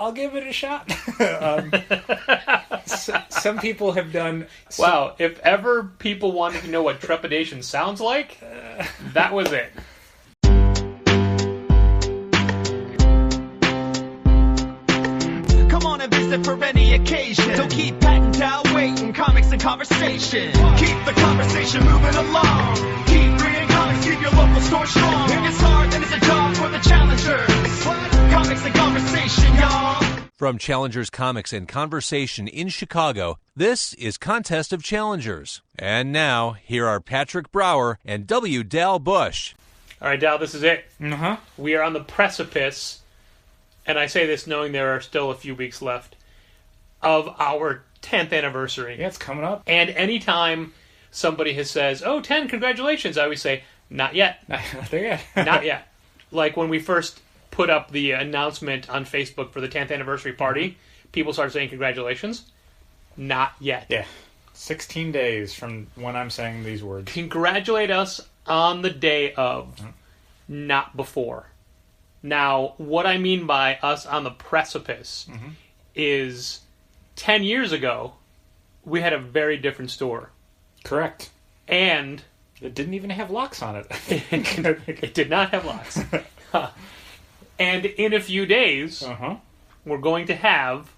I'll give it a shot. Some people have done... Wow, if ever people wanted to know what trepidation sounds like, that was it. Come on and visit for any occasion. Don't keep patting down waiting. Comics and conversation. Keep the conversation moving along. Keep reading comics, keep your local store strong. If it's hard, then it's a job for the challengers. Comics and conversation, y'all. From Challengers Comics and Conversation in Chicago, this is Contest of Challengers. And now, here are Patrick Brower and W. Dal Bush. All right, Dal, this is it. Uh-huh. We are on the precipice, and I say this knowing there are still a few weeks left, of our 10th anniversary. Yeah, it's coming up. And anytime somebody says, oh, 10, congratulations, I always say, not yet. Not there yet. Not yet. Like when we first put up the announcement on Facebook for the 10th anniversary party, people started saying congratulations. Not yet. Yeah. 16 days from when I'm saying these words. Congratulate us on the day of, not before. Now, what I mean by us on the precipice is 10 years ago, we had a very different store. Correct. And it didn't even have locks on it. It did not have locks. And in a few days, we're going to have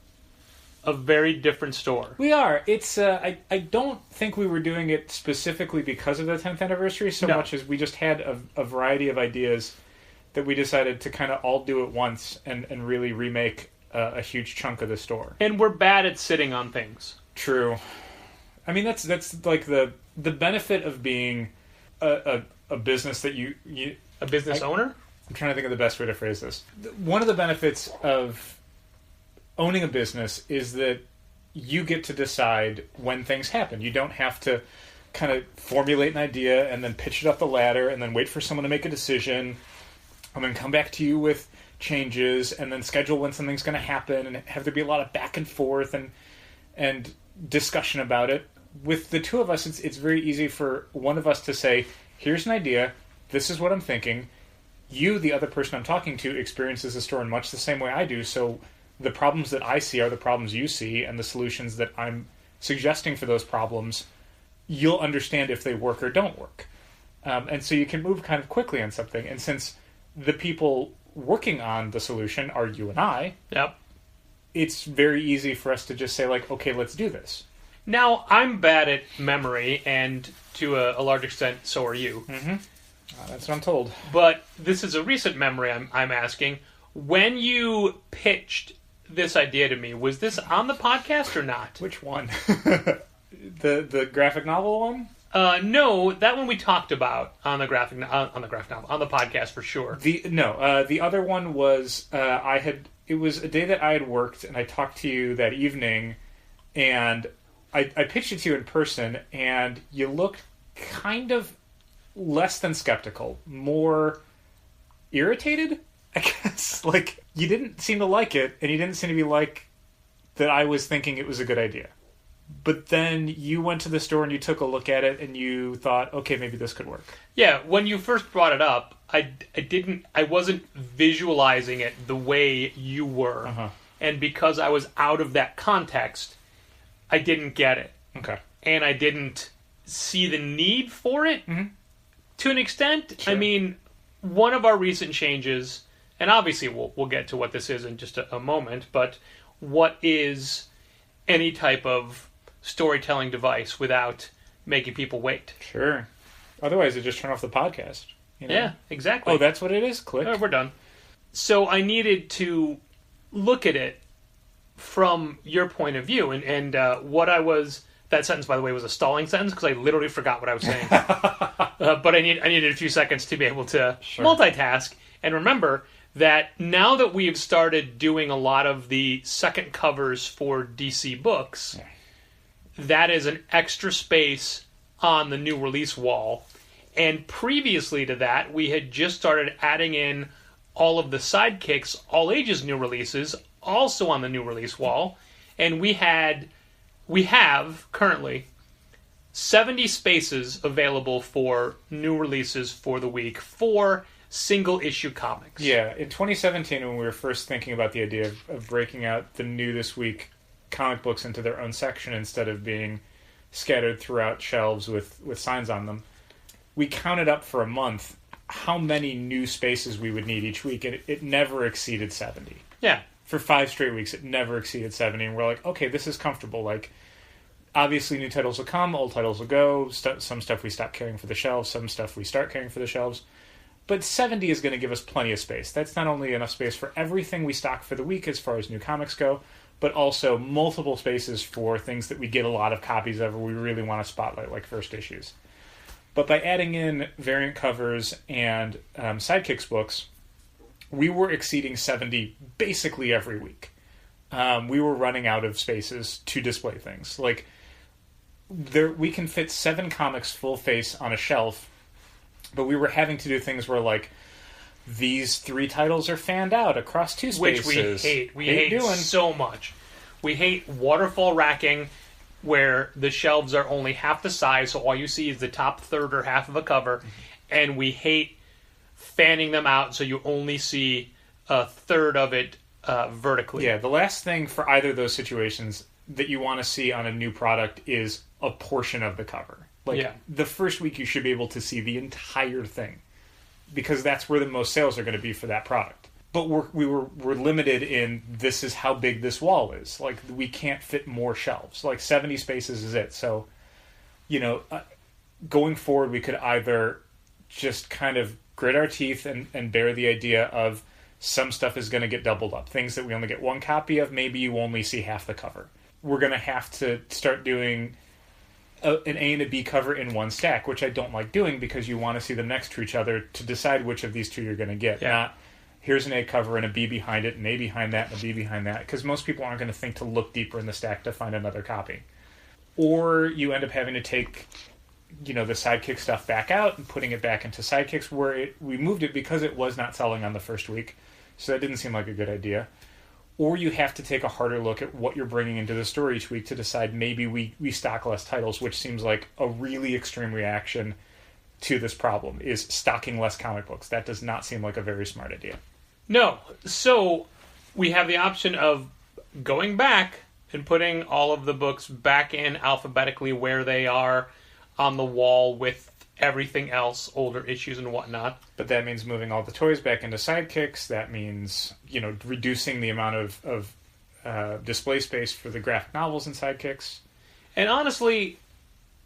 a very different store. We are. It's. I don't think we were doing it specifically because of the 10th anniversary so much as we just had a variety of ideas that we decided to kind of all do at once and really remake a huge chunk of the store. And we're bad at sitting on things. True. I mean, that's like the benefit of being a business that you a business owner? I'm trying to think of the best way to phrase this. One of the benefits of owning a business is that you get to decide when things happen. You don't have to kind of formulate an idea and then pitch it up the ladder and then wait for someone to make a decision and then come back to you with changes and then schedule when something's going to happen and have there be a lot of back and forth and discussion about it. With the two of us, it's very easy for one of us to say, here's an idea, this is what I'm thinking. You, the other person I'm talking to, experiences the store in much the same way I do, so the problems that I see are the problems you see, and the solutions that I'm suggesting for those problems, you'll understand if they work or don't work. And so you can move kind of quickly on something, and since the people working on the solution are you and I, it's very easy for us to just say, like, okay, let's do this. Now, I'm bad at memory, and to a large extent, so are you. That's what I'm told. But this is a recent memory I'm asking. When you pitched this idea to me, was this on the podcast or not? Which one? the graphic novel one? No, that one we talked about on the graphic novel, on the podcast for sure. The other one was it was a day that I had worked, and I talked to you that evening, and I pitched it to you in person, and you looked kind of less than skeptical, more irritated, I guess. Like, you didn't seem to like it, and you didn't seem to be like that I was thinking it was a good idea. But then you went to the store and you took a look at it, and you thought, okay, maybe this could work. Yeah, when you first brought it up, I wasn't visualizing it the way you were. And because I was out of that context, I didn't get it. Okay. And I didn't see the need for it. To an extent. Sure. I mean, one of our recent changes, and obviously we'll get to what this is in just a moment, but what is any type of storytelling device without making people wait? Sure. Otherwise, they just turn off the podcast. You know? Yeah, exactly. Oh, that's what it is? Click. We're done. So I needed to look at it from your point of view, and what I was... That sentence, by the way, was a stalling sentence because I literally forgot what I was saying. But I needed a few seconds to be able to multitask. And remember that now that we've started doing a lot of the second covers for DC books, that is an extra space on the new release wall. And previously to that, we had just started adding in all of the sidekicks, all ages new releases, also on the new release wall. And we have currently 70 spaces available for new releases for the week for single issue comics. Yeah, in 2017, when we were first thinking about the idea of breaking out the new this week comic books into their own section instead of being scattered throughout shelves with signs on them, we counted up for a month how many new spaces we would need each week, and it never exceeded 70. Yeah. For 5 straight weeks, it never exceeded 70, and we're like, okay, this is comfortable. Like, obviously, new titles will come, old titles will go, some stuff we stop carrying for the shelves, some stuff we start carrying for the shelves. But 70 is going to give us plenty of space. That's not only enough space for everything we stock for the week as far as new comics go, but also multiple spaces for things that we get a lot of copies of or we really want to spotlight, like first issues. But by adding in variant covers and Sidekicks books, we were exceeding 70 basically every week. We were running out of spaces to display things. Like, we can fit 7 comics full face on a shelf, but we were having to do things where, like, these 3 titles are fanned out across 2 spaces. Which we hate. We hate doing so much. We hate waterfall racking, where the shelves are only half the size, so all you see is the top third or half of a cover, and we hate fanning them out so you only see a third of it vertically. Yeah, the last thing for either of those situations that you want to see on a new product is a portion of the cover. Like, the first week you should be able to see the entire thing, because that's where the most sales are going to be for that product. But we're limited in, this is how big this wall is. Like, we can't fit more shelves. Like, 70 spaces is it. So, going forward, we could either just kind of grit our teeth and bear the idea of some stuff is going to get doubled up. Things that we only get 1 copy of, maybe you only see half the cover. We're going to have to start doing an A and a B cover in one stack, which I don't like doing, because you want to see them next to each other to decide which of these 2 you're going to get. Not, here's an A cover and a B behind it, an A behind that, and a B behind that, because most people aren't going to think to look deeper in the stack to find another copy. Or you end up having to take, the Sidekick stuff back out and putting it back into Sidekicks, where we moved it because it was not selling on the first week, so that didn't seem like a good idea. Or you have to take a harder look at what you're bringing into the store each week to decide maybe we stock less titles, which seems like a really extreme reaction to this problem, is stocking less comic books. That does not seem like a very smart idea. No. So we have the option of going back and putting all of the books back in alphabetically where they are on the wall with everything else, older issues and whatnot. But that means moving all the toys back into Sidekicks. That means, reducing the amount of display space for the graphic novels in Sidekicks. And honestly,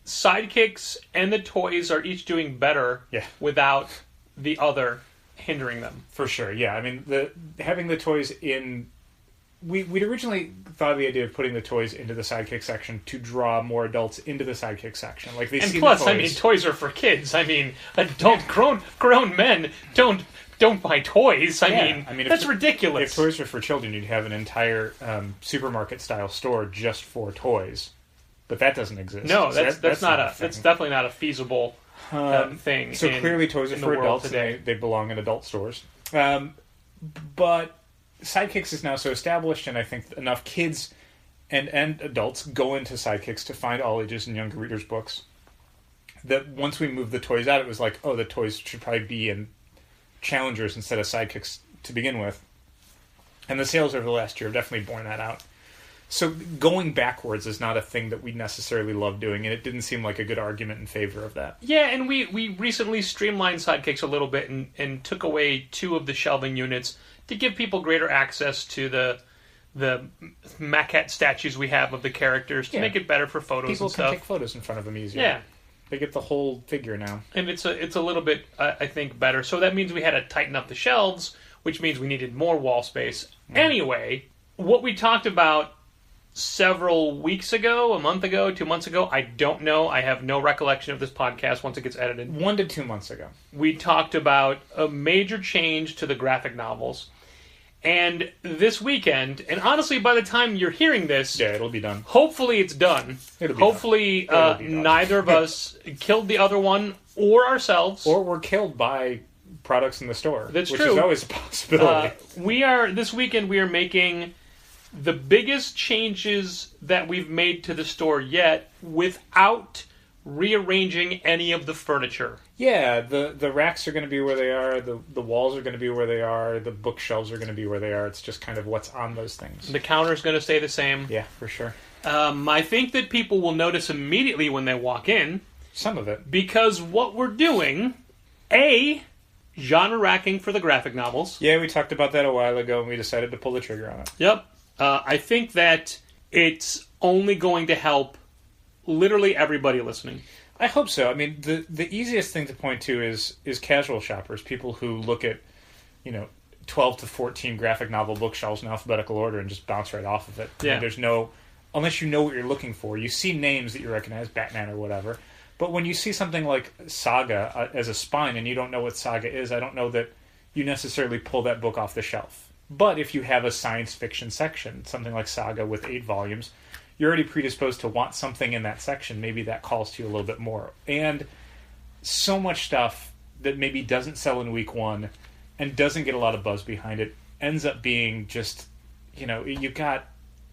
Sidekicks and the toys are each doing better without the other hindering them. For sure, yeah. I mean, having the toys in... We'd originally thought of the idea of putting the toys into the Sidekick section to draw more adults into the Sidekick section. Like, they see plus, the toys. Toys are for kids. Grown men don't buy toys. I mean, that's ridiculous. If toys were for children, you'd have an entire supermarket-style store just for toys. But that doesn't exist. No, that's definitely not a feasible thing. So clearly, toys are for adults today. They belong in adult stores. But Sidekicks is now so established, and I think enough kids and adults go into Sidekicks to find all ages and younger readers' books, that once we moved the toys out, it was like, the toys should probably be in Challengers instead of Sidekicks to begin with. And the sales over the last year have definitely borne that out. So going backwards is not a thing that we necessarily love doing, and it didn't seem like a good argument in favor of that. Yeah, and we recently streamlined Sidekicks a little bit and took away 2 of the shelving units to give people greater access to the maquette statues we have of the characters, to make it better for photos people and stuff. People can take photos in front of them easier. Yeah. They get the whole figure now. And it's a little bit, I think, better. So that means we had to tighten up the shelves, which means we needed more wall space. Anyway, what we talked about several weeks ago, a month ago, 2 months ago, I don't know. I have no recollection of this podcast once it gets edited. 1 to 2 months ago. We talked about a major change to the graphic novels. And this weekend, and honestly, by the time you're hearing this... Yeah, it'll be done. Hopefully it's done. Hopefully neither of us killed the other one or ourselves. Or we're killed by products in the store. That's which true. Which is always a possibility. This weekend we are making the biggest changes that we've made to the store yet without rearranging any of the furniture. Yeah, the racks are going to be where they are, the walls are going to be where they are, the bookshelves are going to be where they are. It's just kind of what's on those things. The counter's going to stay the same. Yeah, for sure. I think that people will notice immediately when they walk in. Some of it. Because what we're doing, genre racking for the graphic novels. Yeah, we talked about that a while ago, and we decided to pull the trigger on it. Yep. I think that it's only going to help literally everybody listening. I hope so. I mean, the easiest thing to point to is casual shoppers, people who look at, 12 to 14 graphic novel bookshelves in alphabetical order and just bounce right off of it. Yeah. I mean, there's no, unless you know what you're looking for, you see names that you recognize, Batman or whatever. But when you see something like Saga as a spine and you don't know what Saga is, I don't know that you necessarily pull that book off the shelf. But if you have a science fiction section, something like Saga with 8 volumes, you're already predisposed to want something in that section. Maybe that calls to you a little bit more. And so much stuff that maybe doesn't sell in week 1 and doesn't get a lot of buzz behind it ends up being just, you've got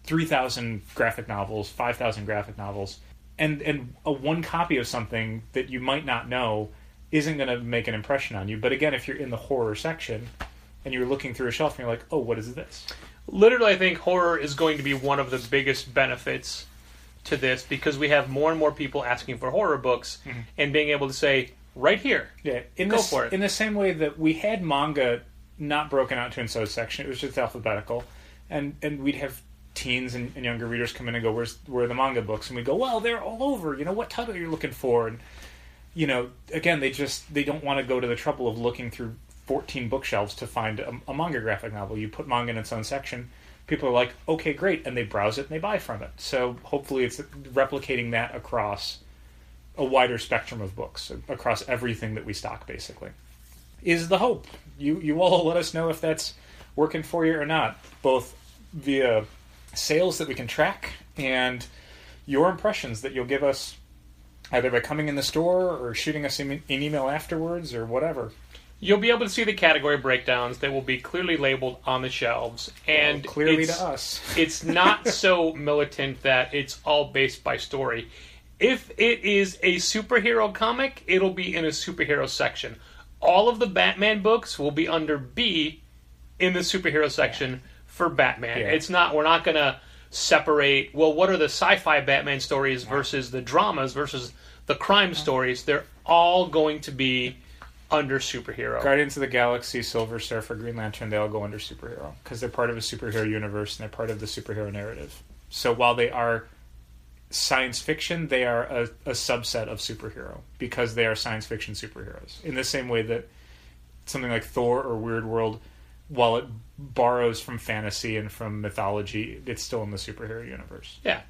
3,000 graphic novels, 5,000 graphic novels, and a one copy of something that you might not know isn't going to make an impression on you. But again, if you're in the horror section and you're looking through a shelf and you're like, oh, what is this? Literally, I think horror is going to be one of the biggest benefits to this because we have more and more people asking for horror books and being able to say, right here, go for it. In the same way that we had manga not broken out to an so section, it was just alphabetical, and we'd have teens and younger readers come in and go, where are the manga books? And we go, well, they're all over. What title you're looking for? And again, they don't want to go to the trouble of looking through 14 bookshelves to find a manga graphic novel. You put manga in its own section, people are like, okay, great, and they browse it and they buy from it. So hopefully it's replicating that across a wider spectrum of books, across everything that we stock, basically, is the hope. You all let us know if that's working for you or not, both via sales that we can track and your impressions that you'll give us either by coming in the store or shooting us an email afterwards or whatever. You'll be able to see the category breakdowns that will be clearly labeled on the shelves. And clearly to us. It's not so militant that it's all based by story. If it is a superhero comic, it'll be in a superhero section. All of the Batman books will be under B in the superhero section for Batman. Yeah. We're not going to separate, well, what are the sci-fi Batman stories versus the dramas versus the crime stories. They're all going to be under superhero. Guardians of the Galaxy, Silver Surfer, Green Lantern, they all go under superhero because they're part of a superhero universe and they're part of the superhero narrative. So while they are science fiction, they are a subset of superhero because they are science fiction superheroes. In the same way that something like Thor or Weird World, while it borrows from fantasy and from mythology, it's still in the superhero universe. Yeah.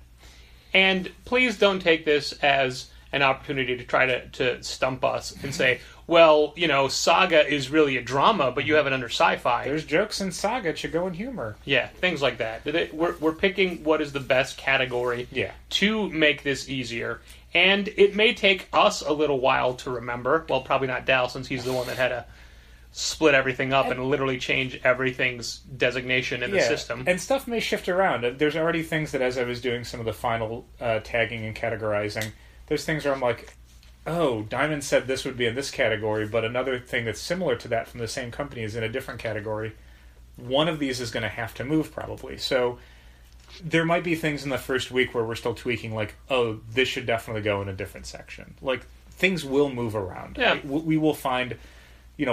And please don't take this as an opportunity to try to stump us and say, well, Saga is really a drama, but you have it under sci-fi. There's jokes in Saga. It should go in humor. Yeah, things like that. We're picking what is the best category to make this easier. And it may take us a little while to remember. Well, probably not Dal, since he's the one that had to split everything up and literally change everything's designation in the system. And stuff may shift around. There's already things that as I was doing some of the final tagging and categorizing, there's things where I'm like, oh, Diamond said this would be in this category, but another thing that's similar to that from the same company is in a different category. One of these is going to have to move, probably. So there might be things in the first week where we're still tweaking, like, oh, this should definitely go in a different section. Like, things will move around. Yeah. We will find,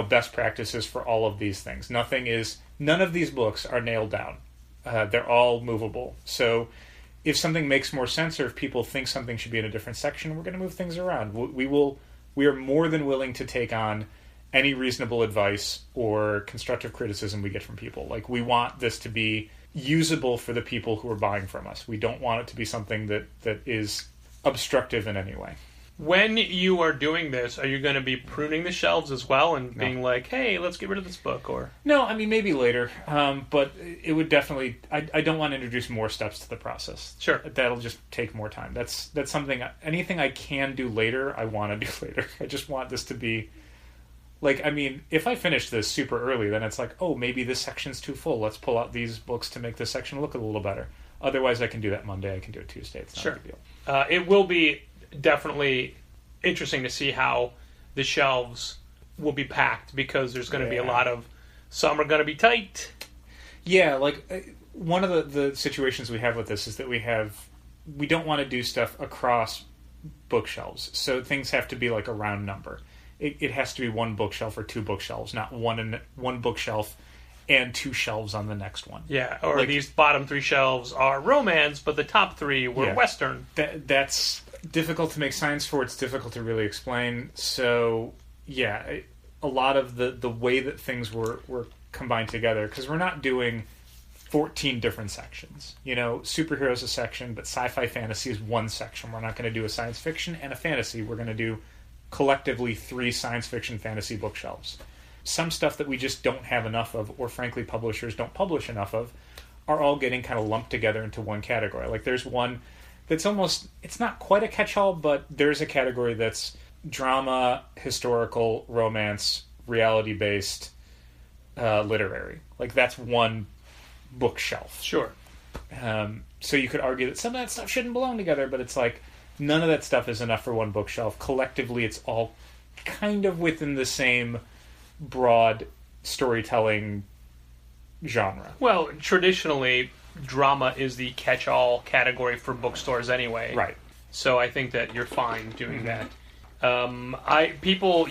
best practices for all of these things. None of these books are nailed down. They're all movable. So if something makes more sense or if people think something should be in a different section, we're going to move things around. We are more than willing to take on any reasonable advice or constructive criticism we get from people. Like, we want this to be usable for the people who are buying from us. We don't want it to be something that is obstructive in any way. When you are doing this, are you going to be pruning the shelves as well and being like, hey, let's get rid of this book? Or no, I mean, maybe later. But it would definitely... I don't want to introduce more steps to the process. Sure. That'll just take more time. That's something... Anything I can do later, I want to do later. I just want this to be... Like, I mean, if I finish this super early, then it's like, oh, maybe this section's too full. Let's pull out these books to make this section look a little better. Otherwise, I can do that Monday. I can do it Tuesday. It's not a big deal. It will be definitely interesting to see how the shelves will be packed, because there's going to be a lot of, some are going to be tight. Yeah, like one of the situations we have with this is that we don't want to do stuff across bookshelves, so things have to be like a round number. It has to be one bookshelf or two bookshelves, not one bookshelf and two shelves on the next one. Yeah, or like, these bottom three shelves are romance, but the top three were Western. That's difficult to make signs for. It's difficult to really explain. So, yeah, a lot of the way that things were combined together, because we're not doing 14 different sections. You know, superheroes a section, but sci-fi fantasy is one section. We're not going to do a science fiction and a fantasy. We're going to do collectively 3 science fiction fantasy bookshelves. Some stuff that we just don't have enough of, or frankly publishers don't publish enough of, are all getting kind of lumped together into one category. Like there's one that's almost, it's not quite a catch-all, but there's a category that's drama, historical, romance, reality-based, literary. Like that's one bookshelf. Sure. So you could argue that some of that stuff shouldn't belong together, but it's like none of that stuff is enough for one bookshelf. Collectively, it's all kind of within the same broad storytelling genre. Well, traditionally, drama is the catch-all category for bookstores anyway. Right. So I think that you're fine doing that. People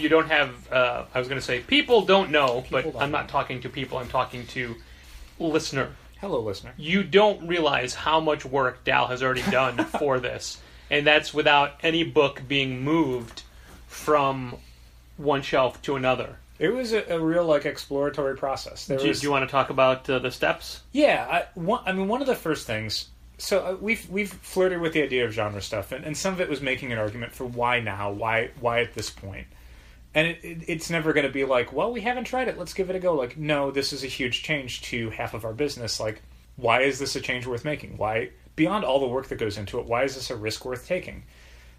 don't know, but I'm not talking to people, I'm talking to listener. Hello, listener. You don't realize how much work Dal has already done for this. And that's without any book being moved from one shelf to another. It was a real like exploratory process. Do you want to talk about the steps? Yeah, one of the first things. So we've flirted with the idea of genre stuff, and some of it was making an argument for why now, why at this point, and it's never going to be like, well, we haven't tried it, let's give it a go. Like, no, this is a huge change to half of our business. Like, why is this a change worth making? Why, beyond all the work that goes into it, why is this a risk worth taking?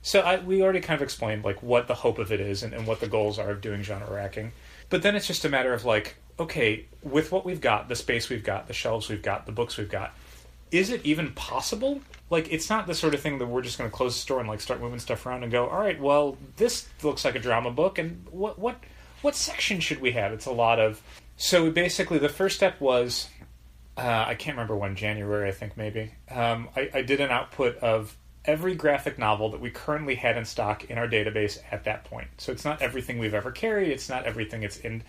So we already kind of explained like what the hope of it is and what the goals are of doing genre racking. But then it's just a matter of like, okay, with what we've got, the space we've got, the shelves we've got, the books we've got, is it even possible? Like, it's not the sort of thing that we're just going to close the store and like start moving stuff around and go, all right, well, this looks like a drama book, and what section should we have? It's a lot of... So basically, the first step was, I can't remember when, January, I think maybe. I did an output of every graphic novel that we currently had in stock in our database at that point. So it's not everything we've ever carried. It's not everything it's in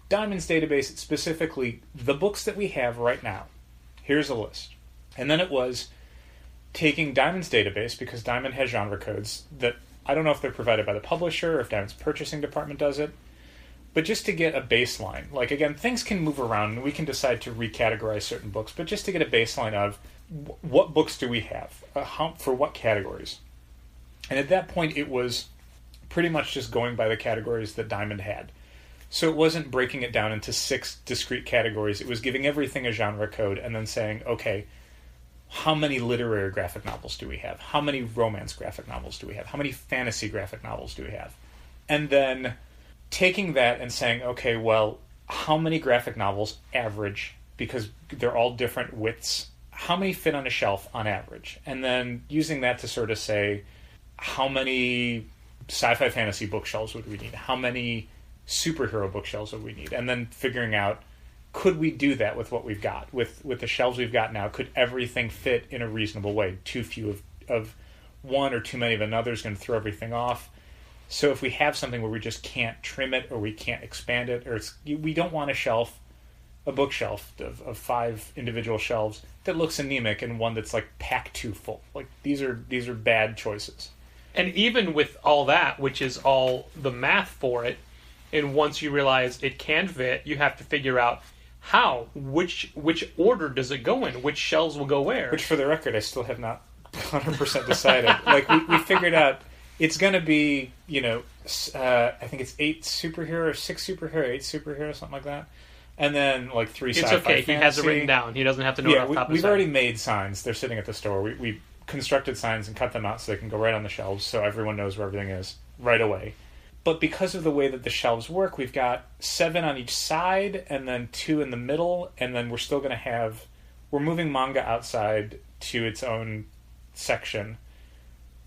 Diamond's database. It's specifically the books that we have right now. Here's a list. And then it was taking Diamond's database, because Diamond has genre codes that I don't know if they're provided by the publisher or if Diamond's purchasing department does it, but just to get a baseline. Like, again, things can move around and we can decide to recategorize certain books, but just to get a baseline of what books do we have, for what categories. And at that point, it was pretty much just going by the categories that Diamond had. So it wasn't breaking it down into 6 discrete categories. It was giving everything a genre code and then saying, okay, how many literary graphic novels do we have? How many romance graphic novels do we have? How many fantasy graphic novels do we have? And then taking that and saying, okay, well, how many graphic novels average, because they're all different widths, how many fit on a shelf on average? And then using that to sort of say, how many sci-fi fantasy bookshelves would we need? How many superhero bookshelves would we need? And then figuring out, could we do that with what we've got? With the shelves we've got now, could everything fit in a reasonable way? Too few of one or too many of another is going to throw everything off. So if we have something where we just can't trim it or we can't expand it, or we don't want a bookshelf of 5 individual shelves that looks anemic and one that's like packed too full. Like these are bad choices. And even with all that, which is all the math for it, and once you realize it can fit, you have to figure out which order does it go in, which shelves will go where. Which, for the record, I still have not 100% decided. Like we figured out it's going to be, I think it's 8 superhero, 6 superhero, 8 superhero, something like that. And then like 3 sci-fi It's okay, fantasy. he has it written down. He doesn't have to know it off the top of his we've head. already made signs. They're sitting at the store. We constructed signs and cut them out so they can go right on the shelves so everyone knows where everything is right away. But because of the way that the shelves work, we've got 7 on each side and then 2 in the middle, and then we're still going to we're moving manga outside to its own section.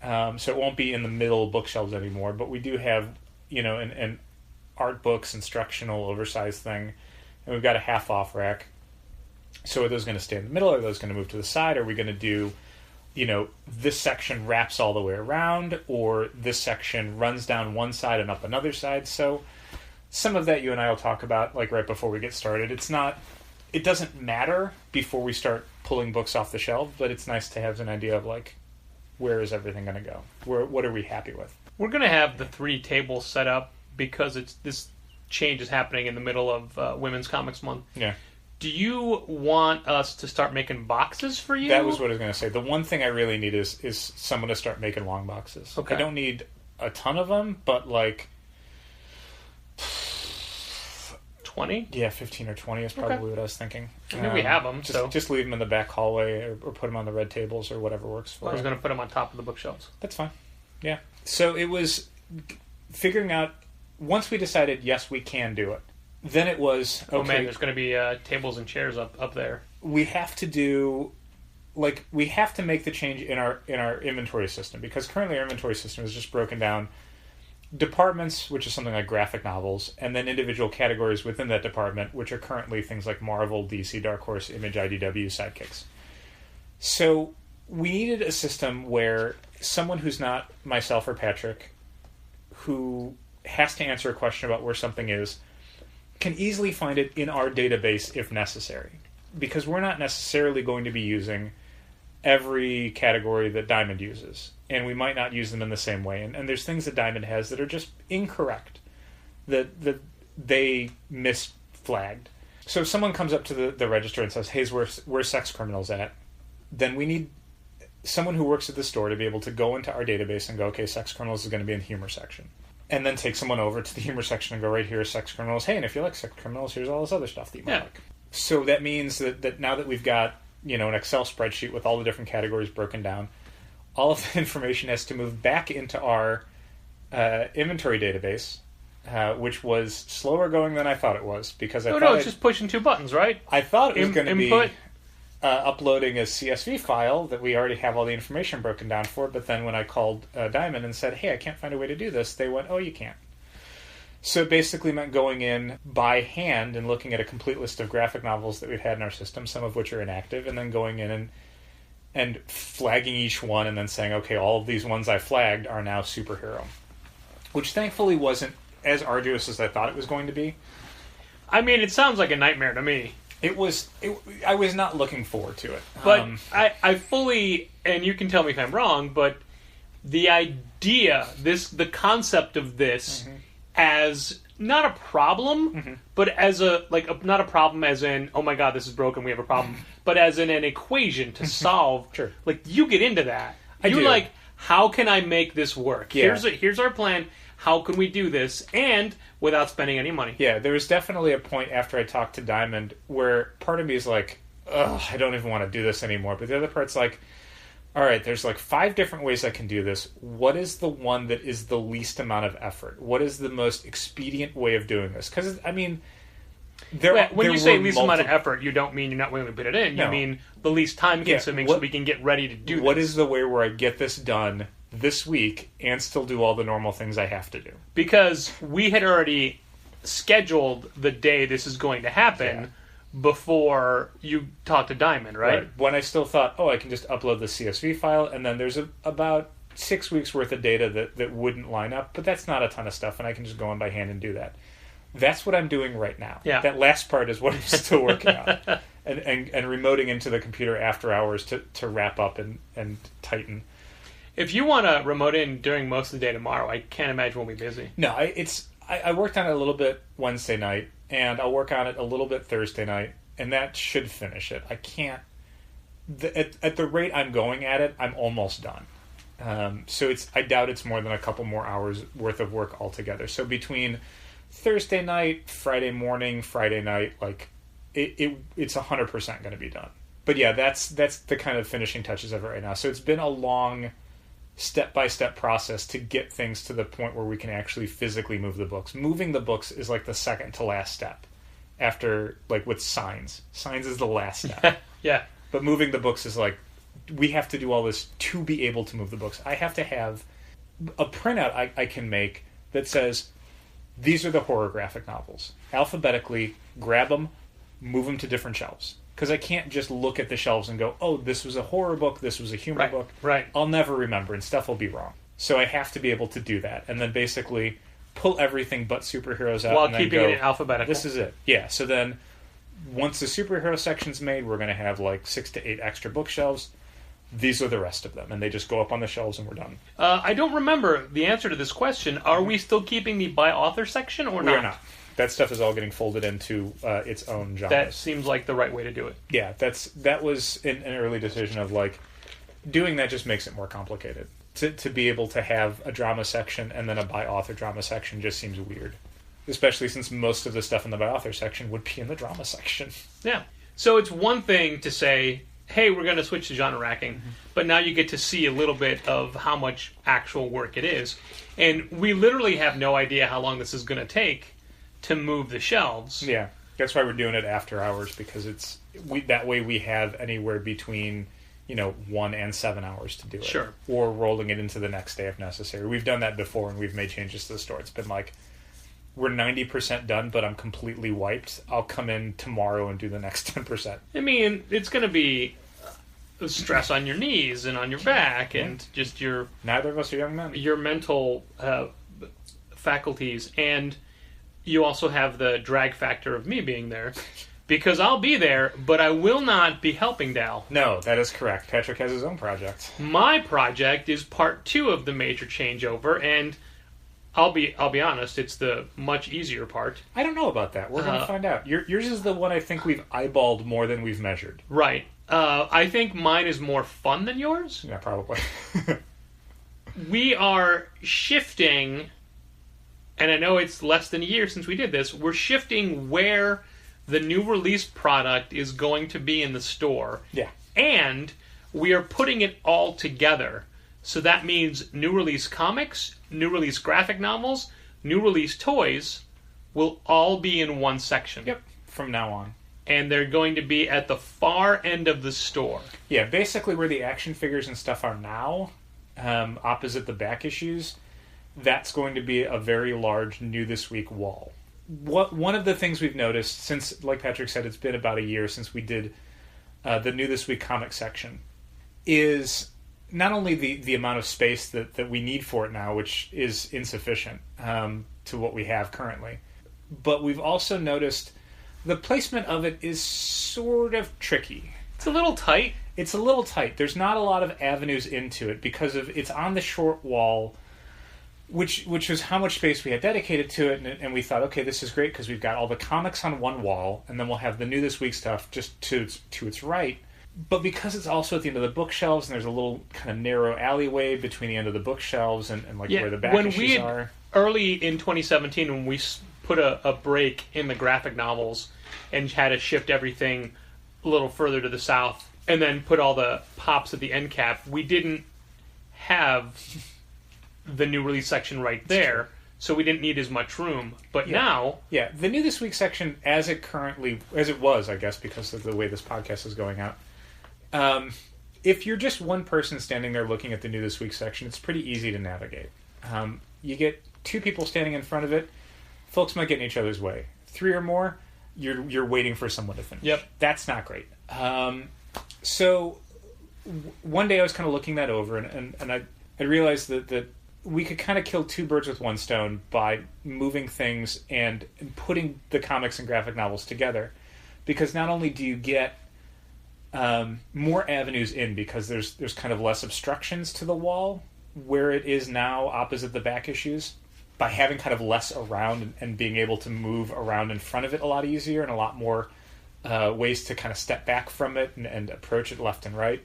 So it won't be in the middle bookshelves anymore, but we do have, an art books, instructional, oversized thing, and we've got a half-off rack. So are those going to stay in the middle? Are those going to move to the side? Are we going to do, this section wraps all the way around, or this section runs down one side and up another side? So some of that you and I will talk about, like, right before we get started. It doesn't matter before we start pulling books off the shelf, but it's nice to have an idea of, like, where is everything going to go? What are we happy with? We're going to have the 3 tables set up because this change is happening in the middle of Women's Comics Month. Yeah. Do you want us to start making boxes for you? That was what I was going to say. The one thing I really need is someone to start making long boxes. Okay. I don't need a ton of them, but like 20? Yeah, 15 or 20 is probably what I was thinking. I mean, we have them, just leave them in the back hallway or put them on the red tables or whatever works for I was going to put them on top of the bookshelves. That's fine. Yeah. So it was figuring out, once we decided, yes, we can do it, then it was, okay. Oh man, there's going to be tables and chairs up there. We have to make the change in our inventory system, because currently our inventory system is just broken down departments, which is something like graphic novels, and then individual categories within that department, which are currently things like Marvel, DC, Dark Horse, Image, IDW, sidekicks. So we needed a system where someone who's not myself or Patrick, who has to answer a question about where something is, can easily find it in our database if necessary. Because we're not necessarily going to be using every category that Diamond uses, and we might not use them in the same way. And there's things that Diamond has that are just incorrect, that they misflagged. So if someone comes up to the register and says, hey, where's Sex Criminals at? Then we need someone who works at the store to be able to go into our database and go, okay, Sex Criminals is going to be in the humor section. And then take someone over to the humor section and go, right here is Sex Criminals. Hey, and if you like Sex Criminals, here's all this other stuff that you might like. So that means that now that we've got, an Excel spreadsheet with all the different categories broken down, all of the information has to move back into our inventory database, which was slower going than I thought it was, because it's just pushing 2 buttons, right? I thought it was going to be uploading a CSV file that we already have all the information broken down for, but then when I called Diamond and said, hey, I can't find a way to do this, they went, oh, you can't. So it basically meant going in by hand and looking at a complete list of graphic novels that we've had in our system, some of which are inactive, and then going in and flagging each one and then saying, okay, all of these ones I flagged are now superhero. Which thankfully wasn't as arduous as I thought it was going to be. I mean, it sounds like a nightmare to me. I was not looking forward to it. But I fully, and you can tell me if I'm wrong, but the idea, the concept of this as not a problem, but as not a problem as in, oh my god, this is broken, we have a problem, but as in an equation to solve. Sure. Like, you get into that. You're like, how can I make this work? Yeah. Here's our plan. How can we do this? And without spending any money. Yeah, there was definitely a point after I talked to Diamond where part of me is like, ugh, I don't even want to do this anymore. But the other part's like, all right, there's like 5 different ways I can do this. What is the one that is the least amount of effort? What is the most expedient way of doing this? Because, I mean, when you say least amount of effort, you don't mean you're not willing to put it in. You mean the least time consuming, so we can get ready to do this. What is the way where I get this done this week and still do all the normal things I have to do? Because we had already scheduled the day this is going to happen before you talked to Diamond, right? When I still thought, I can just upload the CSV file, and then there's about 6 weeks worth of data that wouldn't line up, but that's not a ton of stuff, and I can just go in by hand and do that. That's what I'm doing right now. Yeah. That last part is what I'm still working on. And remoting into the computer after hours to wrap up and tighten. If you want to remote in during most of the day tomorrow, I can't imagine we'll be busy. No, I worked on it a little bit Wednesday night, and I'll work on it a little bit Thursday night, and that should finish it. I can't... At the rate I'm going at it, I'm almost done. So I doubt it's more than a couple more hours worth of work altogether. So between Thursday night, Friday morning, Friday night, like, it's 100% going to be done. But yeah, that's the kind of finishing touches of it right now. So it's been a long step-by-step process to get things to the point where we can actually physically move the books. Moving the books is like the second to last step after, like, with signs. Signs is the last step. Yeah. But moving the books is like we have to do all this to be able to move the books. I have to have a printout I can make that says, these are the horror graphic novels. Alphabetically, grab them, move them to different shelves. Because I can't just look at the shelves and go, oh, this was a horror book, this was a humor book. Right. I'll never remember, and stuff will be wrong. So I have to be able to do that. And then basically pull everything but superheroes out. While and then keeping it alphabetical. This is it. Yeah, so then once the superhero section's made, we're going to have like 6 to 8 extra bookshelves. These are the rest of them, and they just go up on the shelves and we're done. I don't remember the answer to this question. Are we still keeping the by author section or not? We are not. That stuff is all getting folded into its own genres. That seems like the right way to do it. Yeah, that was an early decision of like, doing that just makes it more complicated. To be able to have a drama section and then a by author drama section just seems weird. Especially since most of the stuff in the by author section would be in the drama section. Yeah. So it's one thing to say, hey, we're going to switch to genre racking, but now you get to see a little bit of how much actual work it is. And we literally have no idea how long this is going to take to move the shelves. Yeah. That's why we're doing it after hours, because that way we have anywhere between 1 and 7 hours to do it. Sure. Or rolling it into the next day if necessary. We've done that before and we've made changes to the store. It's been like, we're 90% done, but I'm completely wiped. I'll come in tomorrow and do the next 10%. I mean, it's going to be stress on your knees and on your back and just your... Neither of us are young men. Your mental faculties. And you also have the drag factor of me being there. Because I'll be there, but I will not be helping Dal. No, that is correct. Patrick has his own project. My project is part 2 of the major changeover, and I'll be honest, it's the much easier part. I don't know about that. We're going to find out. Yours is the one I think we've eyeballed more than we've measured. Right. I think mine is more fun than yours. Yeah, probably. We are shifting, and I know it's less than a year since we did this, we're shifting where the new release product is going to be in the store. Yeah. And we are putting it all together. So that means new release comics, new release graphic novels, new release toys will all be in one section. Yep, from now on. And they're going to be at the far end of the store. Yeah, basically where the action figures and stuff are now, opposite the back issues, that's going to be a very large New This Week wall. One of the things we've noticed since, like Patrick said, it's been about a year since we did the New This Week comic section, is not only the amount of space that we need for it now, which is insufficient to what we have currently, but we've also noticed the placement of it is sort of tricky. It's a little tight. It's a little tight. There's not a lot of avenues into it because it's on the short wall, which was how much space we had dedicated to it, and we thought, okay, this is great because we've got all the comics on one wall, and then we'll have the New This Week stuff just to its right. But because it's also at the end of the bookshelves, and there's a little kind of narrow alleyway between the end of the bookshelves and where the back issues are. Early in 2017, when we put a break in the graphic novels and had to shift everything a little further to the south, and then put all the pops at the end cap, we didn't have the new release section right there, so we didn't need as much room. But now... Yeah, the New This Week section, as it was, I guess, because of the way this podcast is going out, if you're just one person standing there looking at the New This Week section, it's pretty easy to navigate. You get 2 people standing in front of it, folks might get in each other's way. 3 or more, you're waiting for someone to finish. Yep. That's not great. So one day I was kind of looking that over, and I realized that we could kind of kill 2 birds with one stone by moving things and putting the comics and graphic novels together. Because not only do you get more avenues in, because there's kind of less obstructions to the wall where it is now opposite the back issues, by having kind of less around and being able to move around in front of it a lot easier and a lot more ways to kind of step back from it and approach it left and right.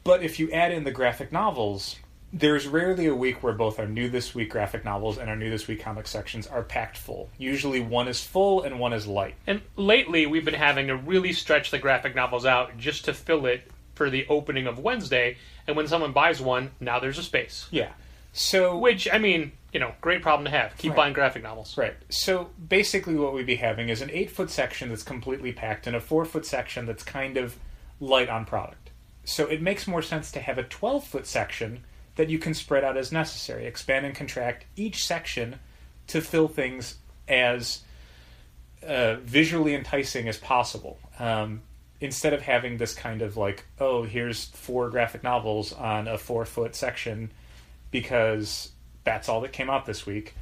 But if you add in the graphic novels, there's rarely a week where both our New This Week graphic novels and our New This Week comic sections are packed full. Usually one is full and one is light. And lately we've been having to really stretch the graphic novels out just to fill it for the opening of Wednesday. And when someone buys one, now there's a space. Yeah. So, which, I mean, great problem to have. Keep buying graphic novels. Right. So basically what we'd be having is an 8-foot section that's completely packed and a 4-foot section that's kind of light on product. So it makes more sense to have a 12-foot section that you can spread out as necessary, expand and contract each section to fill things as visually enticing as possible. Instead of having this kind of like, oh, here's 4 graphic novels on a 4-foot section because that's all that came out this week.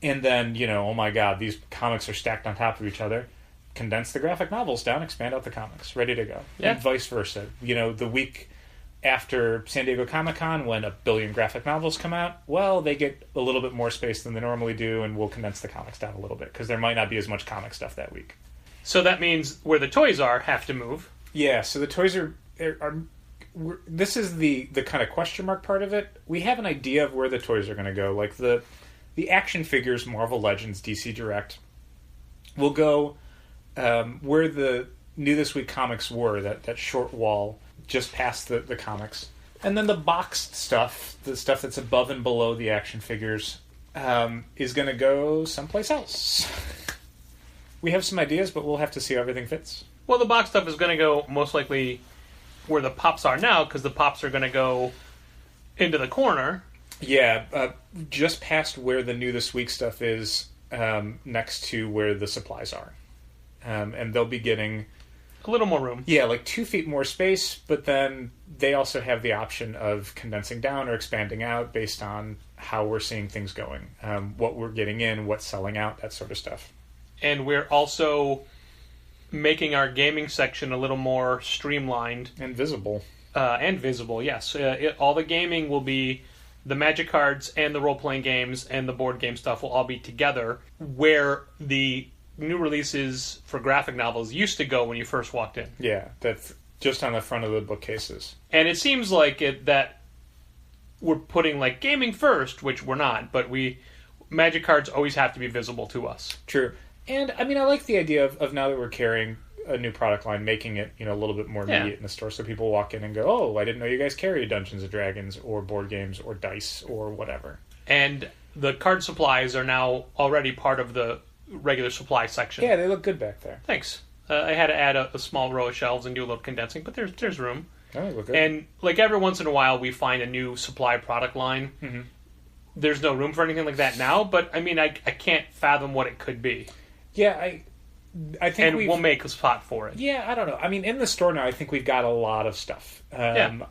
And then, oh my god, these comics are stacked on top of each other. Condense the graphic novels down, expand out the comics, ready to go. Yeah. And vice versa. The week after San Diego Comic-Con, when 1 billion graphic novels come out, well, they get a little bit more space than they normally do, and we'll condense the comics down a little bit, because there might not be as much comic stuff that week. So that means where the toys are have to move. Yeah, so the toys are this is the kind of question mark part of it. We have an idea of where the toys are going to go. Like the action figures, Marvel Legends, DC Direct, will go where the New This Week comics were, that short wall just past the comics. And then the boxed stuff, the stuff that's above and below the action figures, is going to go someplace else. We have some ideas, but we'll have to see how everything fits. Well, the box stuff is going to go most likely where the pops are now, because the pops are going to go into the corner. Yeah, just past where the New This Week stuff is, next to where the supplies are. And they'll be getting a little more room. Yeah, like 2 feet more space, but then they also have the option of condensing down or expanding out based on how we're seeing things going. What we're getting in, what's selling out, that sort of stuff. And we're also making our gaming section a little more streamlined. And visible. And visible, yes. All the gaming will be, the Magic cards and the role-playing games and the board game stuff will all be together, where the new releases for graphic novels used to go when you first walked in. Yeah, that's just on the front of the bookcases. And it seems like that we're putting like gaming first, which we're not, but Magic cards always have to be visible to us. True. And, I mean, I like the idea of now that we're carrying a new product line, making it, a little bit more immediate in the store, so people walk in and go, oh, I didn't know you guys carry Dungeons & Dragons, or board games, or dice, or whatever. And the card supplies are now already part of the regular supply section. Yeah, they look good back there. Thanks. I had to add a small row of shelves and do a little condensing, but there's room. Oh, they look good. And, like, every once in a while we find a new supply product line. Mm-hmm. There's no room for anything like that now, but, I mean, I can't fathom what it could be. Yeah, I think and we'll make a spot for it. Yeah, I don't know. I mean, in the store now, I think we've got a lot of stuff. I'm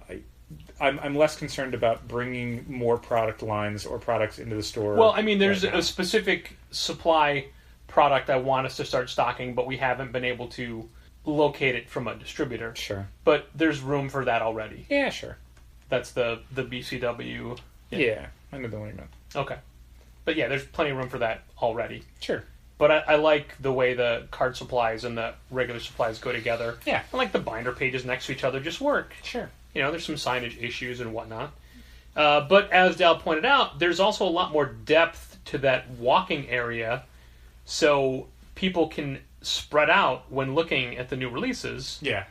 less concerned about bringing more product lines or products into the store. Well, I mean, there's a specific supply product I want us to start stocking, but we haven't been able to locate it from a distributor. Sure. But there's room for that already. Yeah, sure. That's the BCW. Yeah, I know the one you meant. Okay. But yeah, there's plenty of room for that already. Sure. But I like the way the card supplies and the regular supplies go together. Yeah. I like the binder pages next to each other just work. Sure. There's some signage issues and whatnot. But as Dal pointed out, there's also a lot more depth to that walking area, so people can spread out when looking at the new releases. Yeah.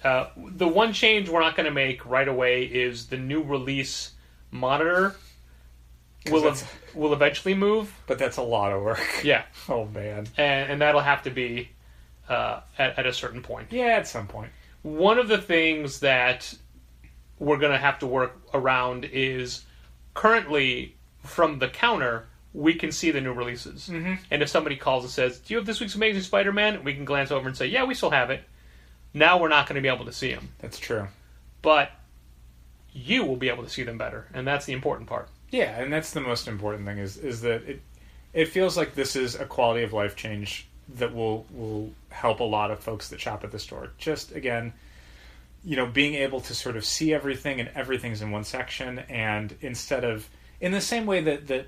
The one change we're not going to make right away is the new release monitor will eventually move. But that's a lot of work. Yeah. Oh, man. And that'll have to be at a certain point. Yeah, at some point. One of the things that we're going to have to work around is currently from the counter, we can see the new releases. Mm-hmm. And if somebody calls and says, do you have this week's Amazing Spider-Man? We can glance over and say, yeah, we still have it. Now we're not going to be able to see them. That's true. But you will be able to see them better, and that's the important part. Yeah, and that's the most important thing is that it feels like this is a quality of life change that will help a lot of folks that shop at the store. Just, again, being able to sort of see everything and everything's in one section, and instead of, in the same way that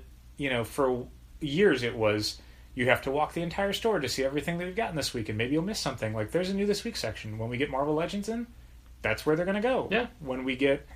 for years it was, you have to walk the entire store to see everything that we've gotten this week, and maybe you'll miss something. Like, there's a New This Week section. When we get Marvel Legends in, that's where they're going to go. Yeah. When we get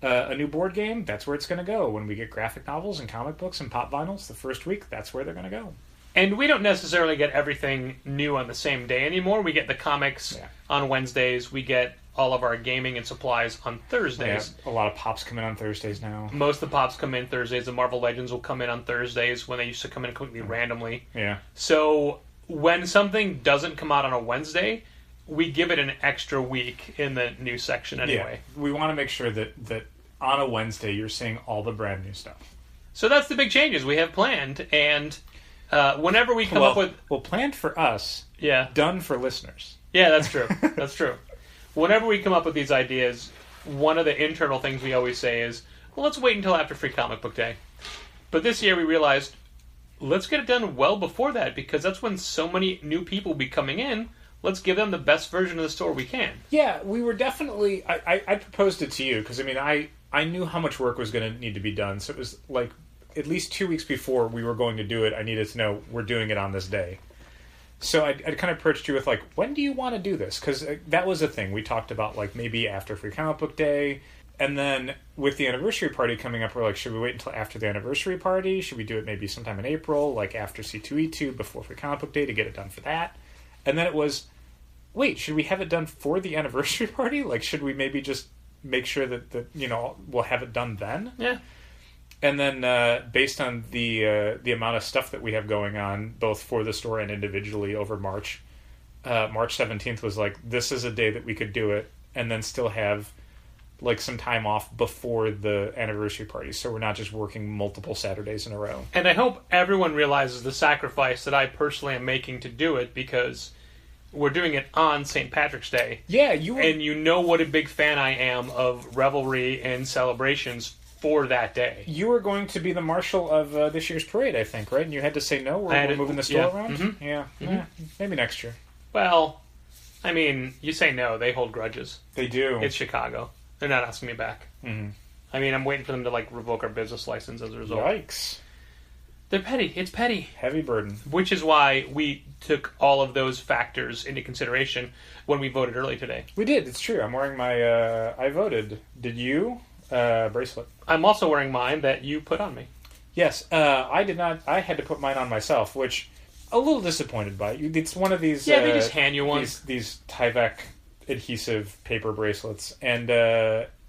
a new board game, that's where it's going to go. When we get graphic novels and comic books and pop vinyls the first week, that's where they're going to go. And we don't necessarily get everything new on the same day anymore. We get the comics on Wednesdays. We get all of our gaming and supplies on Thursdays. Yeah, a lot of pops come in on Thursdays now. Most of the pops come in Thursdays. The Marvel Legends will come in on Thursdays when they used to come in completely randomly. Yeah. So when something doesn't come out on a Wednesday, we give it an extra week in the news section anyway. Yeah. We want to make sure that on a Wednesday you're seeing all the brand new stuff. So that's the big changes we have planned, and whenever we come up with... Well, planned for us, yeah, done for listeners. Yeah, that's true. That's true. Whenever we come up with these ideas, one of the internal things we always say is, well, let's wait until after Free Comic Book Day. But this year we realized, let's get it done well before that, because that's when so many new people will be coming in. Let's give them the best version of the store we can. Yeah, we were definitely... I proposed it to you, because, I mean, I knew how much work was going to need to be done, so it was like at least 2 weeks before we were going to do it, I needed to know we're doing it on this day. So I kind of approached you with, like, when do you want to do this? Because that was a thing. We talked about, like, maybe after Free Comic Book Day. And then with the anniversary party coming up, we're like, should we wait until after the anniversary party? Should we do it maybe sometime in April, like after C2E2, before Free Comic Book Day, to get it done for that? And then it was, wait, should we have it done for the anniversary party? Like, should we maybe just make sure that we'll have it done then? Yeah. And then, based on the amount of stuff that we have going on, both for the store and individually over March 17th was like, this is a day that we could do it, and then still have, like, some time off before the anniversary party, so we're not just working multiple Saturdays in a row. And I hope everyone realizes the sacrifice that I personally am making to do it, because we're doing it on St. Patrick's Day. Yeah, and you know what a big fan I am of revelry and celebrations for that day. You were going to be the marshal of this year's parade, I think, right? And you had to say no, we're moving the store around? Mm-hmm. Yeah. Mm-hmm. Yeah, maybe next year. Well, I mean, you say no, they hold grudges. They do. It's Chicago. They're not asking me back. Mm-hmm. I mean, I'm waiting for them to, like, revoke our business license as a result. Yikes. They're petty. It's petty. Heavy burden. Which is why we took all of those factors into consideration when we voted early today. We did. It's true. I'm wearing my I voted. Did you? Bracelet. I'm also wearing mine that you put on me. Yes. I did not. I had to put mine on myself, which a little disappointed by. It's one of these... Yeah, they just hand you one. These Tyvek adhesive paper bracelets. And,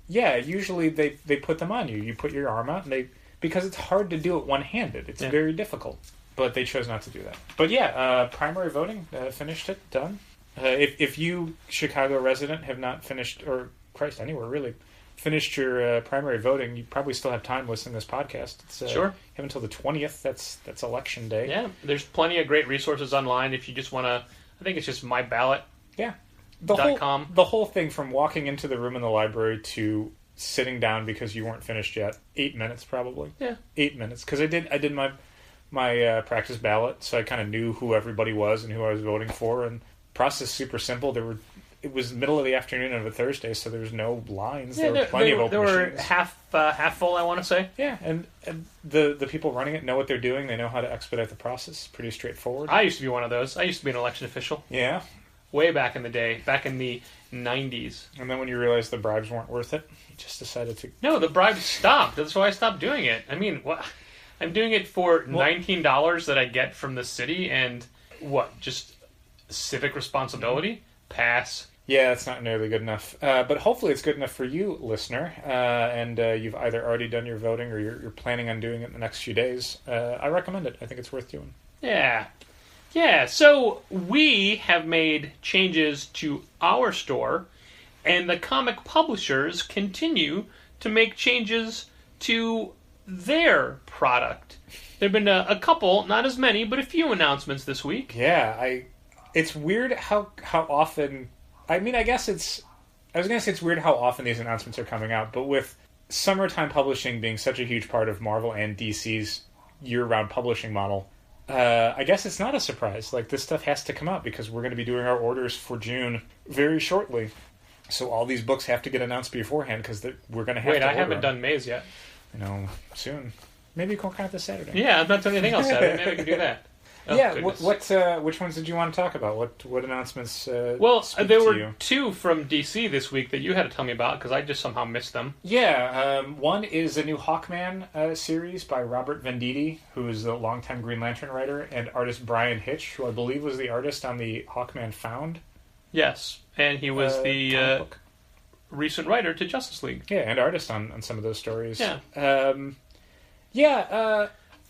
usually they put them on you. You put your arm out, and because it's hard to do it one-handed. It's very difficult. But they chose not to do that. But yeah, primary voting, finished it, done. If you, Chicago resident, have not finished, or Christ, anywhere really, finished your primary voting, you probably still have time listening to this podcast. It's, sure. You have until the 20th. That's election day. Yeah, there's plenty of great resources online if you just want to... I think it's just myballot. Yeah. The whole thing, from walking into the room in the library to sitting down because you weren't finished yet, 8 minutes probably. Yeah. 8 minutes. Because I did my practice ballot, so I kind of knew who everybody was and who I was voting for, and process super simple. It was middle of the afternoon of a Thursday, so there was no lines. Yeah, there were plenty of open machines. machines. half full, I want to say. Yeah, and the people running it know what they're doing. They know how to expedite the process. Pretty straightforward. I used to be one of those. I used to be an election official. Yeah. Way back in the day, back in the 90s. And then when you realized the bribes weren't worth it, you just decided to... No, the bribes stopped. That's why I stopped doing it. I mean, what? I'm doing it for $19 that I get from the city, and what? Just civic responsibility? Pass. Yeah, it's not nearly good enough. But hopefully it's good enough for you, listener. And you've either already done your voting or you're planning on doing it in the next few days. I recommend it. I think it's worth doing. Yeah. Yeah, so we have made changes to our store, and the comic publishers continue to make changes to their product. There have been a couple, not as many, but a few announcements this week. Yeah, it's weird how often... I mean, I was going to say it's weird how often these announcements are coming out, but with summertime publishing being such a huge part of Marvel and DC's year-round publishing model, I guess it's not a surprise. Like, this stuff has to come out because we're going to be doing our orders for June very shortly. So all these books have to get announced beforehand because we're going to have to order Wait, I haven't them. done Maze yet. Soon. Maybe you can count this Saturday. Yeah, I'm not doing anything else Saturday. Maybe we can do that. Oh, yeah, goodness. which ones did you want to talk about? What announcements there were two from DC this week that you had to tell me about because I just somehow missed them. Yeah, one is a new Hawkman series by Robert Venditti, who is the longtime Green Lantern writer, and artist Brian Hitch, who I believe was the artist on the Hawkman Found. Yes, and he was the recent writer to Justice League. Yeah, and artist on some of those stories. Yeah.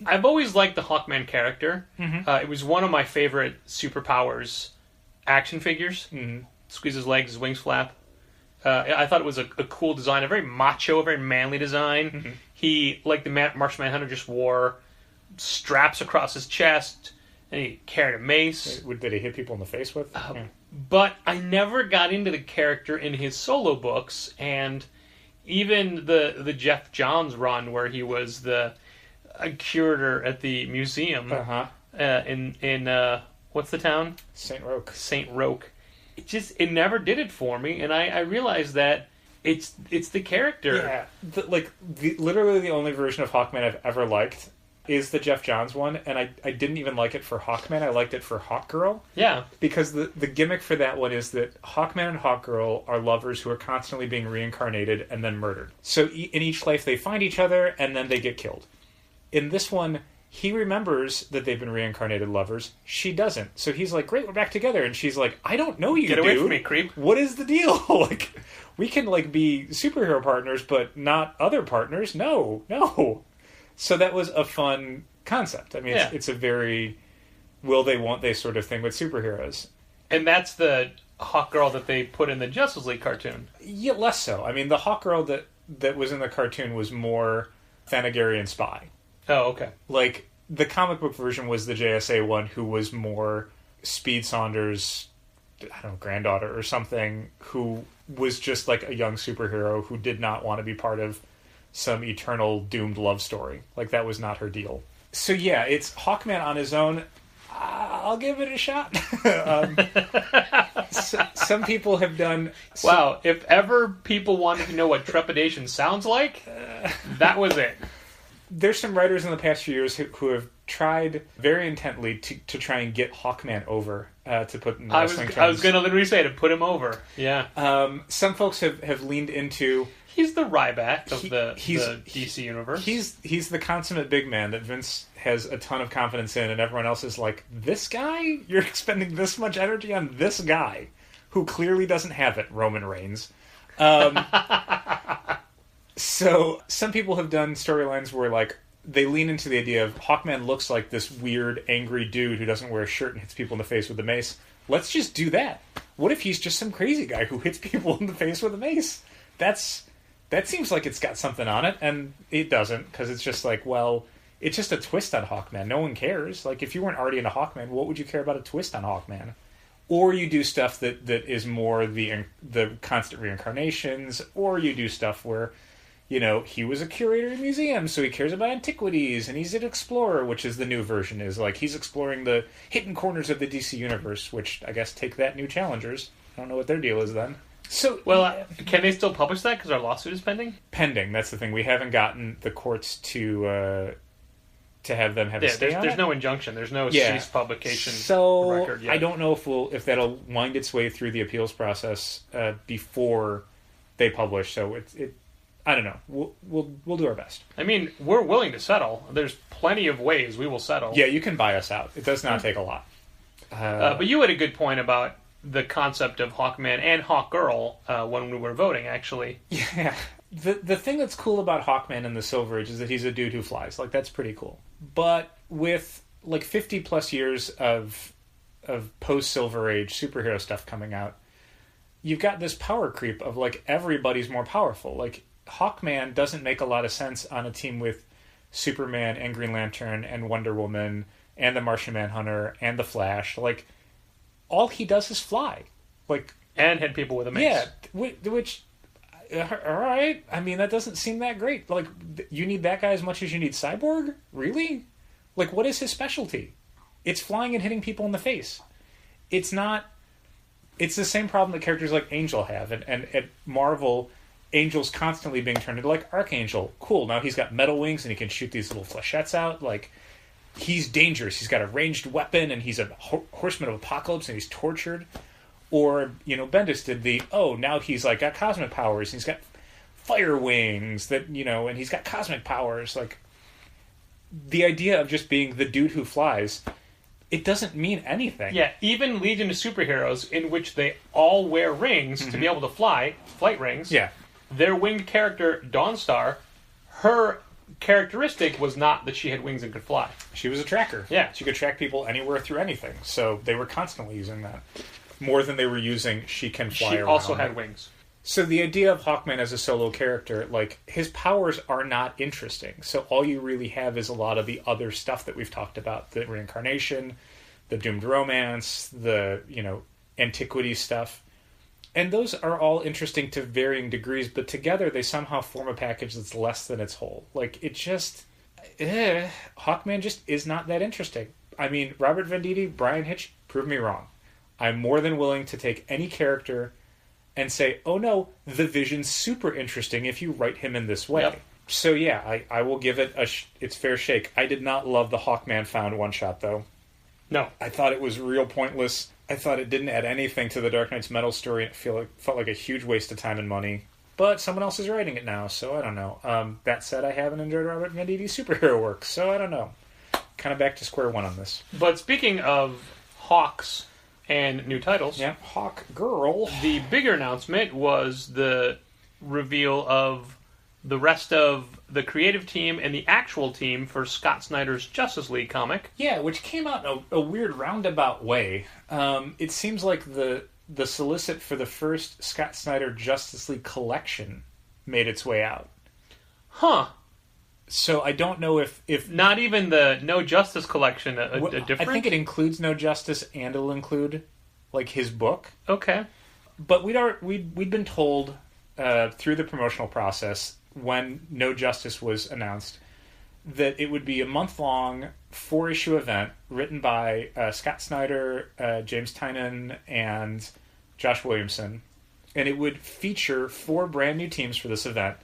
I've always liked the Hawkman character. Mm-hmm. It was one of my favorite superpowers action figures. Mm-hmm. squeeze his legs, his wings flap. I thought it was a cool design, a very macho, a very manly design. Mm-hmm. He, like the Martian Manhunter, just wore straps across his chest, and he carried a mace. Did he hit people in the face with? Yeah. But I never got into the character in his solo books, and even the Jeff Johns run where he was a curator at the museum in what's the town? St. Roque. St. Roque. It never did it for me, and I realized that it's the character. Yeah, literally the only version of Hawkman I've ever liked is the Jeff Johns one, and I didn't even like it for Hawkman. I liked it for Hawkgirl. Yeah, because the gimmick for that one is that Hawkman and Hawkgirl are lovers who are constantly being reincarnated and then murdered. So in each life they find each other and then they get killed. In this one, he remembers that they've been reincarnated lovers. She doesn't. So he's like, great, we're back together. And she's like, I don't know you, Get away from me, creep. What is the deal? We can, be superhero partners, but not other partners? No. So that was a fun concept. I mean, it's a very will they, won't they sort of thing with superheroes. And that's the Hawkgirl that they put in the Justice League cartoon. Yeah, less so. I mean, the Hawkgirl that was in the cartoon was more Thanagarian spy. Oh, okay. The comic book version was the JSA one, who was more Speed Saunders, granddaughter or something, who was just a young superhero who did not want to be part of some eternal doomed love story. That was not her deal. So yeah, it's Hawkman on his own. I'll give it a shot. Some people have done... Wow, if ever people wanted to know what trepidation sounds like, that was it. There's some writers in the past few years who have tried very intently to try and get Hawkman over, to put in wrestling terms. I was going to literally say, to put him over. Yeah. Some folks have leaned into... He's the Ryback of the DC universe. He's the consummate big man that Vince has a ton of confidence in, and everyone else is like, this guy? You're expending this much energy on this guy, who clearly doesn't have it, Roman Reigns. So some people have done storylines where they lean into the idea of Hawkman looks like this weird, angry dude who doesn't wear a shirt and hits people in the face with a mace. Let's just do that. What if he's just some crazy guy who hits people in the face with a mace? That seems like it's got something on it, and it doesn't, because it's just it's just a twist on Hawkman. No one cares. If you weren't already into Hawkman, what would you care about a twist on Hawkman? Or you do stuff that is more the constant reincarnations, or you do stuff where... he was a curator in museums, so he cares about antiquities, and he's an explorer, which is the new version, is he's exploring the hidden corners of the DC universe, which I guess take that, New Challengers. I don't know what their deal is then. So, can they still publish that because our lawsuit is pending? Pending, that's the thing. We haven't gotten the courts to have them have a stay on it. There's no injunction. There's no cease publication record yet. I don't know if that'll wind its way through the appeals process before they publish. So it I don't know. We'll do our best. I mean, we're willing to settle. There's plenty of ways we will settle. Yeah, you can buy us out. It does not take a lot. But you had a good point about the concept of Hawkman and Hawkgirl when we were voting, actually. Yeah. The thing that's cool about Hawkman in the Silver Age is that he's a dude who flies. That's pretty cool. But with 50 plus years of post Silver Age superhero stuff coming out, you've got this power creep of everybody's more powerful. Hawkman doesn't make a lot of sense on a team with Superman and Green Lantern and Wonder Woman and the Martian Manhunter and the Flash. All he does is fly. And hit people with a mace. Yeah, which all right. I mean, that doesn't seem that great. You need that guy as much as you need Cyborg? Really? What is his specialty? It's flying and hitting people in the face. It's not... It's the same problem that characters like Angel have. And at Marvel, Angel's constantly being turned into Archangel. Cool, now he's got metal wings and he can shoot these little flechettes out. He's dangerous. He's got a ranged weapon and he's a horseman of apocalypse and he's tortured. Or, Bendis did now he's got cosmic powers and he's got fire wings that, and he's got cosmic powers. The idea of just being the dude who flies, it doesn't mean anything. Yeah, even Legion of Superheroes, in which they all wear rings to be able to fly, flight rings. Yeah. Their winged character, Dawnstar, her characteristic was not that she had wings and could fly. She was a tracker. Yeah. She could track people anywhere through anything. So they were constantly using that. more than they were using She Can Fly She around. also had wings. So the idea of Hawkman as a solo character, like, his powers are not interesting. So all you really have is a lot of the other stuff that we've talked about. The reincarnation, the doomed romance, the, antiquity stuff. And those are all interesting to varying degrees, but together they somehow form a package that's less than its whole. Like, it just... Hawkman just is not that interesting. I mean, Robert Venditti, Brian Hitch, prove me wrong. I'm more than willing to take any character and say, oh no, the Vision's super interesting if you write him in this way. Yep. So yeah, I will give it its fair shake. I did not love the Hawkman Found one-shot, though. No. I thought it was real pointless. I thought it didn't add anything to the Dark Knight's Metal story. It felt like a huge waste of time and money. But someone else is writing it now, so I don't know. That said, I haven't enjoyed Robert Venditti's superhero work, so I don't know. Kind of back to square one on this. But speaking of Hawks and new titles... Yeah, Hawk Girl. The bigger announcement was the reveal of the rest of the creative team and the actual team for Scott Snyder's Justice League comic. Yeah, which came out in a weird roundabout way. It seems like the solicit for the first Scott Snyder Justice League collection made its way out. Huh. So I don't know if not even the No Justice collection a different? I think it includes No Justice and it'll include like his book. Okay. But we'd been told through the promotional process when No Justice was announced that it would be a month-long 4-issue event written by Scott Snyder, James Tynion, and Josh Williamson. And it would feature 4 brand new teams for this event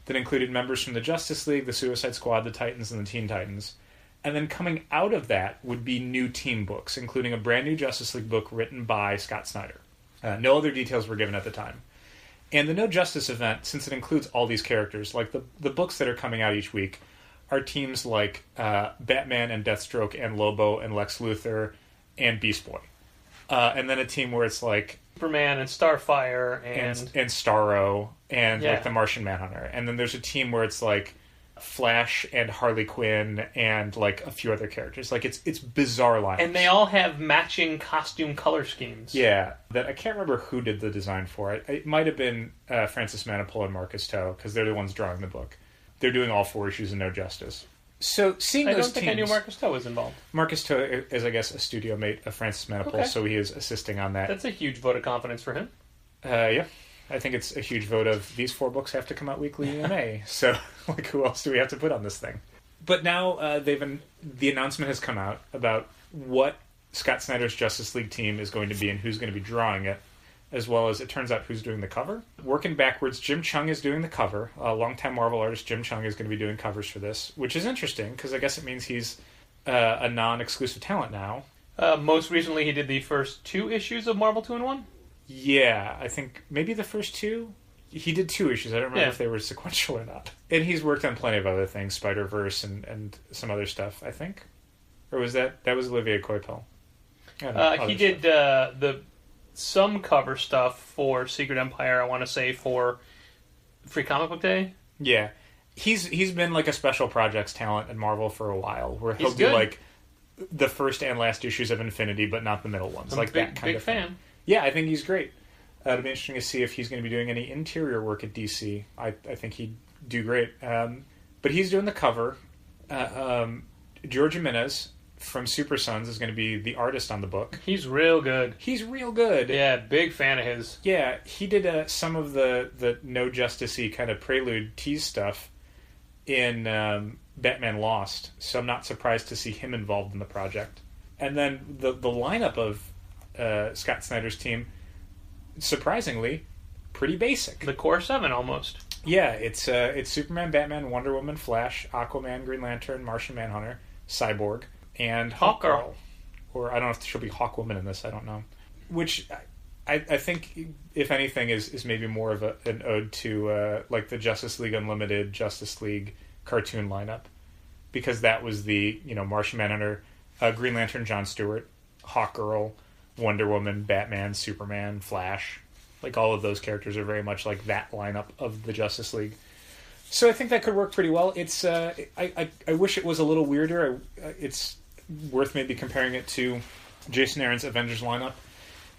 that included members from the Justice League, the Suicide Squad, the Titans, and the Teen Titans. And then coming out of that would be new team books, including a brand new Justice League book written by Scott Snyder. No other details were given at the time. And the No Justice event, since it includes all these characters, like the books that are coming out each week, are teams like Batman and Deathstroke and Lobo and Lex Luthor and Beast Boy. And then a team where it's like Superman and Starfire and Starro and like the Martian Manhunter. And then there's a team where it's like Flash and Harley Quinn and like a few other characters. Like it's bizarre lineups. And they all have matching costume color schemes. Yeah, that I can't remember who did the design for it. It might have been Francis Manapul and Marcus Toe because they're the ones drawing the book. They're doing all 4 issues of No Justice. So seeing those teams... I don't think I knew Marcus Toe was involved. Marcus Toe is, I guess, a studio mate of Francis Manapul, so he is assisting on that. That's a huge vote of confidence for him. Yeah. I think it's a huge vote of these 4 books have to come out weekly in May. So, like, who else do we have to put on this thing? But now the announcement has come out about what Scott Snyder's Justice League team is going to be and who's going to be drawing it, as well as, it turns out, who's doing the cover. Working backwards, Jim Chung is doing the cover. Longtime Marvel artist Jim Chung is going to be doing covers for this, which is interesting, because I guess it means he's a non-exclusive talent now. Most recently, he did the first 2 issues of Marvel 2-in-1? Yeah, I think maybe the first 2. He did 2 issues. I don't remember if they were sequential or not. And he's worked on plenty of other things, Spider-Verse and some other stuff, I think. Or was that was Olivier Coipel? He did some cover stuff for Secret Empire, I want to say, for Free Comic Book Day. Yeah. He's been like a special projects talent at Marvel for a while, where he'll do like the first and last issues of Infinity, but not the middle ones. I'm like big, that kind big of fan. Thing. Yeah, I think he's great. It'll be interesting to see if he's going to be doing any interior work at DC. I think he'd do great. But he's doing the cover. George Jimenez from Super Sons is going to be the artist on the book. He's real good. He's real good. Yeah, big fan of his. Yeah, he did some of the No Justice-y kind of prelude tease stuff in Batman Lost, so I'm not surprised to see him involved in the project. And then the lineup of Scott Snyder's team, surprisingly, pretty basic. The core 7, almost. Yeah, it's Superman, Batman, Wonder Woman, Flash, Aquaman, Green Lantern, Martian Manhunter, Cyborg, and Hawkgirl. Or I don't know if she'll be Hawkwoman in this, I don't know. Which I think, if anything, is maybe more of an ode to like the Justice League Unlimited, Justice League cartoon lineup. Because that was the, Martian Manhunter, Green Lantern, Jon Stewart, Hawkgirl, Wonder Woman, Batman, Superman, Flash. Like, all of those characters are very much like that lineup of the Justice League. So I think that could work pretty well. It's I wish it was a little weirder. It's worth maybe comparing it to Jason Aaron's Avengers lineup,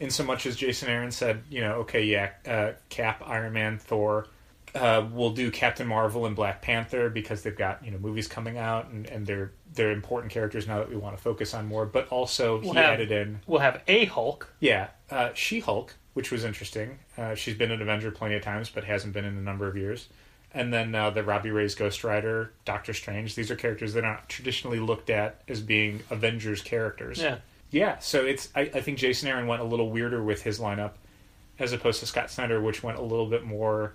in so much as Jason Aaron said, okay, yeah, Cap, Iron Man, Thor, we'll do Captain Marvel and Black Panther because they've got movies coming out and they're important characters now that we want to focus on more. But also added in, we'll have a Hulk. Yeah, She-Hulk, which was interesting. She's been an Avenger plenty of times, but hasn't been in a number of years. And then the Robbie Reyes Ghost Rider, Doctor Strange. These are characters that are not traditionally looked at as being Avengers characters. Yeah. Yeah, so I think Jason Aaron went a little weirder with his lineup as opposed to Scott Snyder, which went a little bit more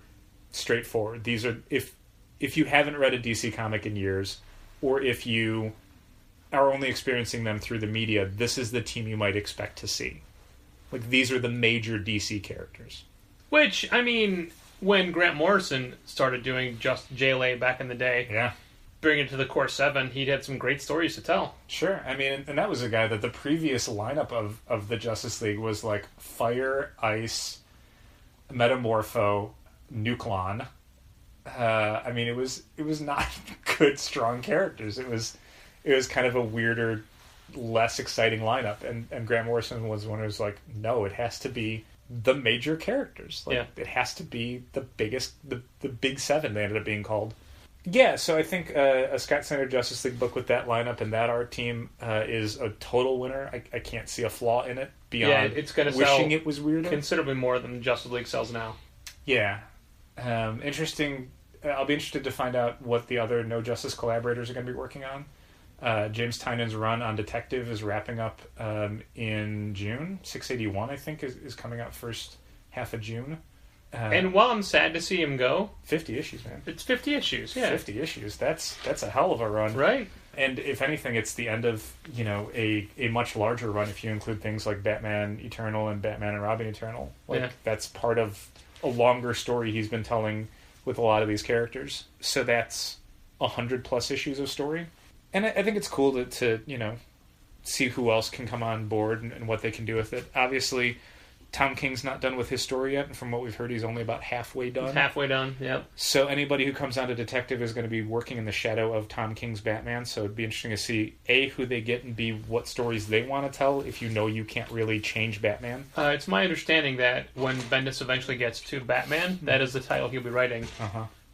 straightforward. These are, if you haven't read a DC comic in years, or if you are only experiencing them through the media, this is the team you might expect to see. Like, these are the major DC characters. Which, I mean, when Grant Morrison started doing just JLA back in the day, yeah, bringing it to the Core 7, he'd had some great stories to tell. Sure. I mean, and that was a guy that the previous lineup of the Justice League was like Fire, Ice, Metamorpho, Nuklon. I mean, it was not good, strong characters. It was kind of a weirder, less exciting lineup. And Grant Morrison was one who was like, no, it has to be the major characters. Like, it has to be the biggest, the big seven they ended up being called. Yeah, so I think a Scott Snyder Justice League book with that lineup and that art team is a total winner. I can't see a flaw in it beyond it's gonna wishing sell it was weirder. Considerably more than Justice League sells now. Yeah. Interesting. I'll be interested to find out what the other No Justice collaborators are going to be working on. James Tynan's run on Detective is wrapping up in June. 681, I think, is coming out first half of June. And while I'm sad to see him go... 50 issues, man. It's 50 issues, yeah. 50 issues. That's a hell of a run. Right. And if anything, it's the end of, a much larger run if you include things like Batman Eternal and Batman and Robin Eternal. That's part of a longer story he's been telling with a lot of these characters. So that's 100+ issues of story. And I think it's cool to see who else can come on board and what they can do with it. Obviously, Tom King's not done with his story yet, and from what we've heard, he's only about halfway done. He's halfway done, yep. So anybody who comes on to Detective is going to be working in the shadow of Tom King's Batman, so it'd be interesting to see, A, who they get, and B, what stories they want to tell if you can't really change Batman. It's my understanding that when Bendis eventually gets to Batman, that is the title he'll be writing.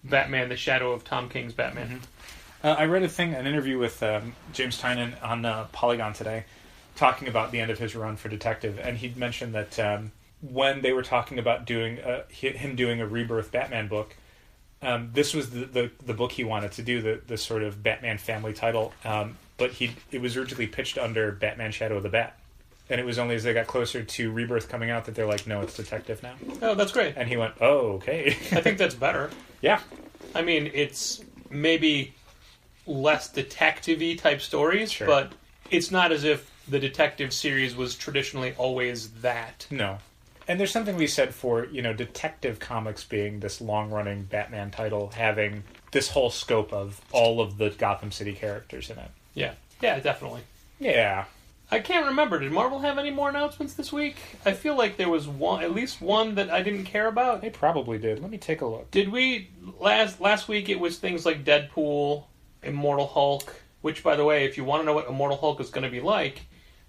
Batman, the Shadow of Tom King's Batman. I read an interview with James Tynan on Polygon today, talking about the end of his run for Detective, and he'd mentioned that when they were talking about him doing a Rebirth Batman book, this was the book he wanted to do, the sort of Batman family title, but it was originally pitched under Batman Shadow of the Bat, and it was only as they got closer to Rebirth coming out that they're like, no, it's Detective now. Oh, that's great. And he went, oh, okay. I think that's better. Yeah. I mean, it's maybe less detective-y type stories, sure, but it's not as if the Detective series was traditionally always that. No. And there's something we said for, Detective Comics being this long-running Batman title, having this whole scope of all of the Gotham City characters in it. Yeah. Yeah, definitely. Yeah. I can't remember. Did Marvel have any more announcements this week? I feel like there was at least one that I didn't care about. They probably did. Let me take a look. Did we? Last week it was things like Deadpool, Immortal Hulk, which, by the way, if you want to know what Immortal Hulk is going to be like,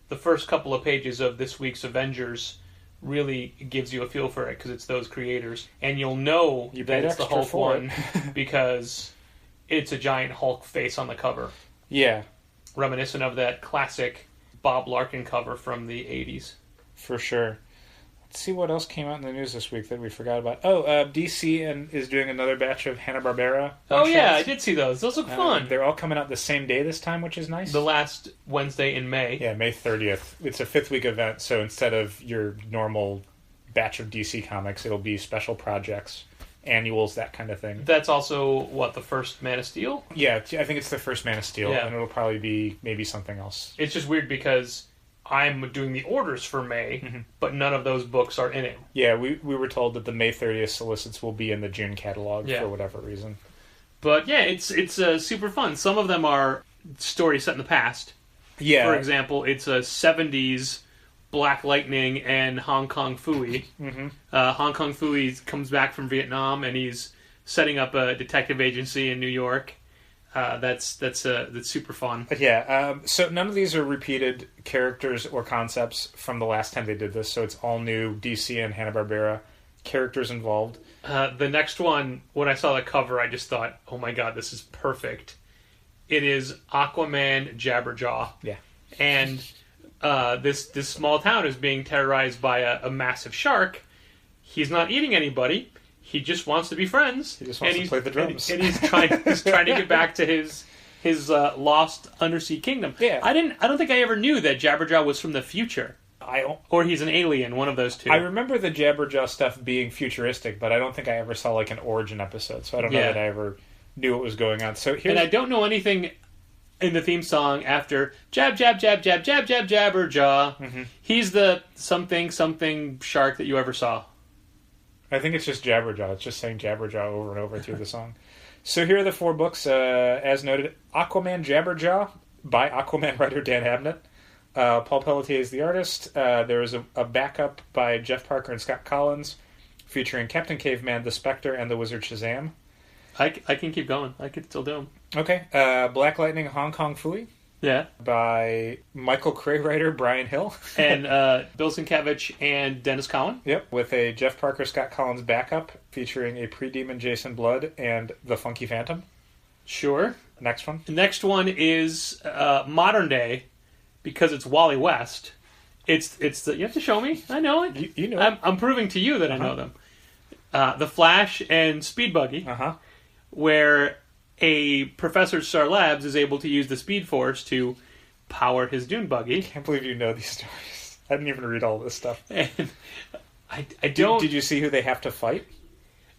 the first couple of pages of this week's Avengers really gives you a feel for it, because it's those creators. And you'll know that it's the Hulk one because it's a giant Hulk face on the cover. Yeah. Reminiscent of that classic Bob Larkin cover from the 80s. For sure. Let's see what else came out in the news this week that we forgot about. DC is doing another batch of Hanna Barbera. Oh, yeah, I did see those. Those look fun. They're all coming out the same day this time, which is nice. The last Wednesday in May. Yeah, May 30th. It's a 5th week event, so instead of your normal batch of DC comics, it'll be special projects, annuals, that kind of thing. That's also, the first Man of Steel? Yeah, I think it's the first Man of Steel, and it'll probably be maybe something else. It's just weird because I'm doing the orders for May, but none of those books are in it. Yeah, we were told that the May 30th solicits will be in the June catalog for whatever reason. But yeah, it's super fun. Some of them are stories set in the past. Yeah. For example, it's a 70s Black Lightning and Hong Kong Phooey. Hong Kong Phooey comes back from Vietnam and he's setting up a detective agency in New York. That's super fun. But yeah, so none of these are repeated characters or concepts from the last time they did this, so it's all new DC and Hanna Barbera characters involved. The next one, when I saw the cover, I just thought, oh my god, this is perfect. It is Aquaman Jabberjaw. Yeah. And this small town is being terrorized by a massive shark. He's not eating anybody. He just wants to be friends. He just wants to play the drums. And he's trying to get back to his lost undersea kingdom. Yeah. I don't think I ever knew that Jabberjaw was from the future. Or he's an alien, one of those two. I remember the Jabberjaw stuff being futuristic, but I don't think I ever saw like an origin episode, so I don't know that I ever knew what was going on. So and I don't know anything in the theme song after jab jab jab jab jab jab Jabberjaw. Mm-hmm. He's the something shark that you ever saw. I think it's just Jabberjaw. It's just saying Jabberjaw over and over through the song. So here are the 4 books, as noted. Aquaman Jabberjaw by Aquaman writer Dan Abnett. Paul Pelletier is the artist. There is a backup by Jeff Parker and Scott Collins featuring Captain Caveman, the Spectre, and the Wizard Shazam. I can keep going. I could still do them. Okay. Black Lightning Hong Kong Phooey. Yeah. By Michael Cray writer Brian Hill. And Bill Sienkiewicz and Dennis Cowan. Yep, with a Jeff Parker, Scott Collins backup featuring a pre-demon Jason Blood and the Funky Phantom. Sure. Next one. The next one is modern day, because it's Wally West. It's you have to show me. I know it. You know. I'm proving to you that I know them. The Flash and Speed Buggy, where a Professor Star Labs is able to use the Speed Force to power his dune buggy. I can't believe you know these stories. I didn't even read all this stuff. And I don't. Did you see who they have to fight?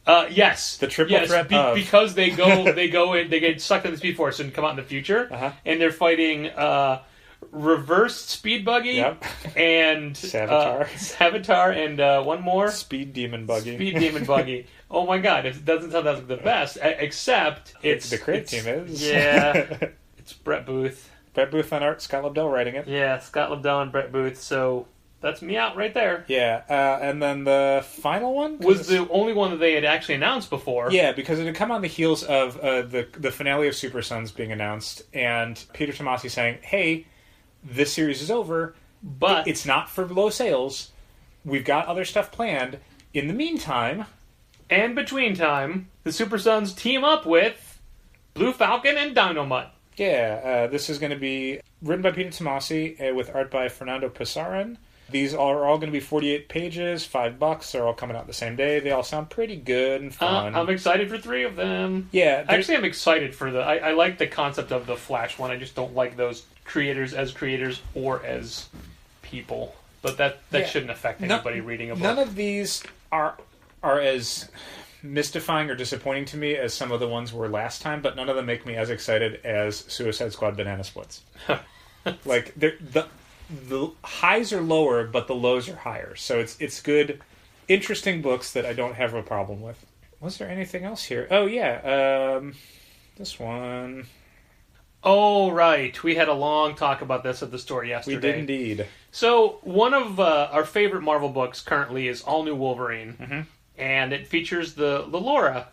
Yes, the triple threat because they go in, they get sucked in the Speed Force and come out in the future, and they're fighting reverse Speed Buggy and Savitar and one more Speed Demon Buggy. Oh my god, it doesn't sound like the best, except it's the creative team is. Yeah, it's Brett Booth. Brett Booth on art, Scott Lobdell writing it. Yeah, Scott Lobdell and Brett Booth, so that's me out right there. Yeah, and then the final one was the only one that they had actually announced before. Yeah, because it had come on the heels of the finale of Super Sons being announced, and Peter Tomasi saying, hey, this series is over, but it's not for low sales. We've got other stuff planned. In the meantime... And between time, the Super Sons team up with Blue Falcon and Dynomutt. Yeah, this is going to be written by Peter Tomasi with art by Fernando Pizarrin. These are all going to be 48 pages, $5. They're all coming out the same day. They all sound pretty good and fun. I'm excited for 3 of them. Yeah. Actually, I'm excited for I like the concept of the Flash one. I just don't like those creators or as people. But that shouldn't affect anybody reading a book. None of these are as mystifying or disappointing to me as some of the ones were last time, but none of them make me as excited as Suicide Squad Banana Splits. Like, the highs are lower, but the lows are higher. So it's good, interesting books that I don't have a problem with. Was there anything else here? Oh, yeah. This one. Oh, right. We had a long talk about this at the store yesterday. We did indeed. So, one of our favorite Marvel books currently is All New Wolverine. Mm-hmm. And it features the Laura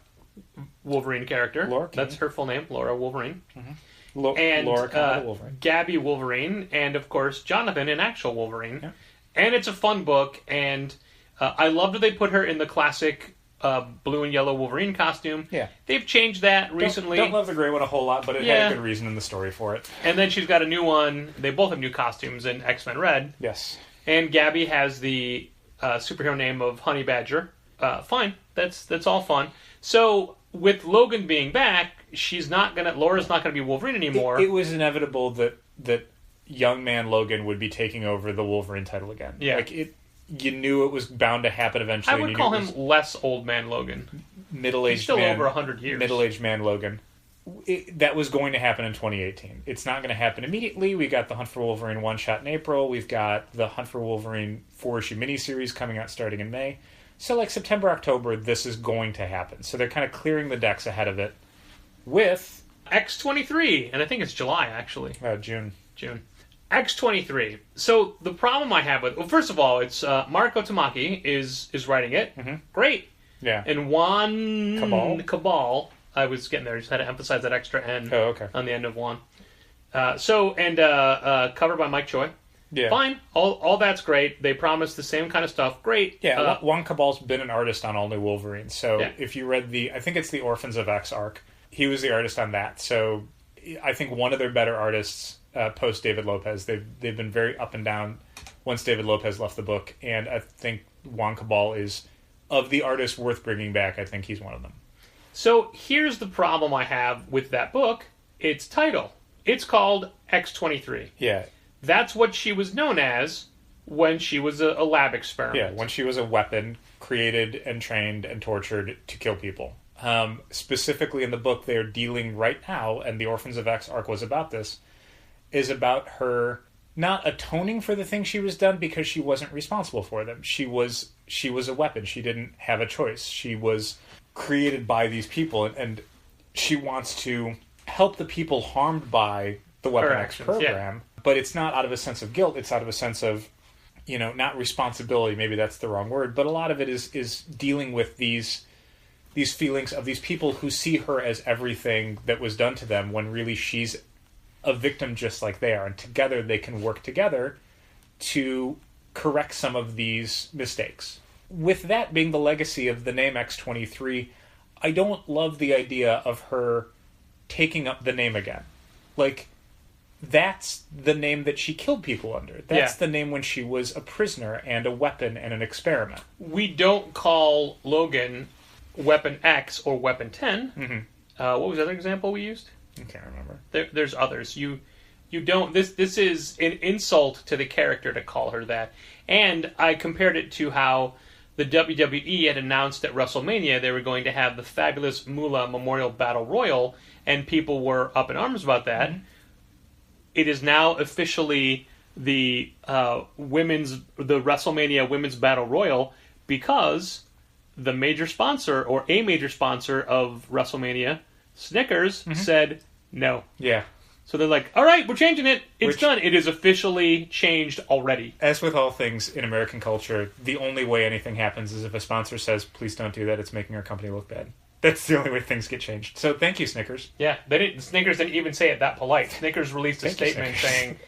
Wolverine character. Laura Kinney. That's her full name, Laura Wolverine. Mm-hmm. Laura Kinney Wolverine. Gabby Wolverine, and of course Jonathan, an actual Wolverine. Yeah. And it's a fun book, and I love that they put her in the classic blue and yellow Wolverine costume. Yeah. They've changed that recently. Don't love the gray one a whole lot, but it had a good reason in the story for it. And then she's got a new one. They both have new costumes in X-Men Red. Yes. And Gabby has the superhero name of Honey Badger. Fine. That's all fun. So, with Logan being back, Laura's not gonna be Wolverine anymore. It was inevitable that young man Logan would be taking over the Wolverine title again. Yeah. You knew it was bound to happen eventually. I would call him less old man Logan. Middle-aged He's still man, over 100 years. Middle-aged man Logan. That was going to happen in 2018. It's not going to happen immediately. We got the Hunt for Wolverine one-shot in April. We've got the Hunt for Wolverine 4-issue miniseries coming out starting in May. So, like, September, October, this is going to happen. So they're kind of clearing the decks ahead of it with... X-23, and I think it's July, actually. June. X-23. So, the problem I have with... Well, first of all, it's Marco Tamaki is writing it. Mm-hmm. Great. Yeah. And Juan Cabal I was getting there. I just had to emphasize that extra N on the end of one. Covered by Mike Choi. Yeah. Fine. All that's great. They promised the same kind of stuff. Great. Yeah, Juan Cabal's been an artist on All New Wolverine. So if you read I think it's the Orphans of X arc, he was the artist on that. So I think one of their better artists post David Lopez. They've been very up and down once David Lopez left the book. And I think Juan Cabal is, of the artists worth bringing back, I think he's one of them. So here's the problem I have with that book. Its title. It's called X-23. Yeah. That's what she was known as when she was a lab experiment. Yeah, when she was a weapon created and trained and tortured to kill people. Specifically in the book they're dealing right now, and the Orphans of X arc was about this, is about her not atoning for the things she was done because she wasn't responsible for them. She was a weapon. She didn't have a choice. She was created by these people, and she wants to help the people harmed by the Weapon X program. Yeah. But it's not out of a sense of guilt. It's out of a sense of, not responsibility. Maybe that's the wrong word. But a lot of it is dealing with these feelings of these people who see her as everything that was done to them when really she's a victim just like they are. And together they can work together to correct some of these mistakes. With that being the legacy of the name X-23, I don't love the idea of her taking up the name again. Like, that's the name that she killed people under. That's the name when she was a prisoner and a weapon and an experiment. We don't call Logan Weapon X or Weapon 10. Mm-hmm. What was the other example we used? I can't remember. There's others. You don't. This is an insult to the character to call her that. And I compared it to how the WWE had announced at WrestleMania they were going to have the Fabulous Moolah Memorial Battle Royal, and people were up in arms about that. Mm-hmm. It is now officially the WrestleMania Women's Battle Royal because the major sponsor, or a major sponsor of WrestleMania, Snickers, said no. Yeah. So they're like, all right, we're changing it. It's done. It is officially changed already. As with all things in American culture, the only way anything happens is if a sponsor says, please don't do that, it's making our company look bad. That's the only way things get changed. So thank you, Snickers. Yeah, Snickers didn't even say it that polite. Snickers released a statement saying,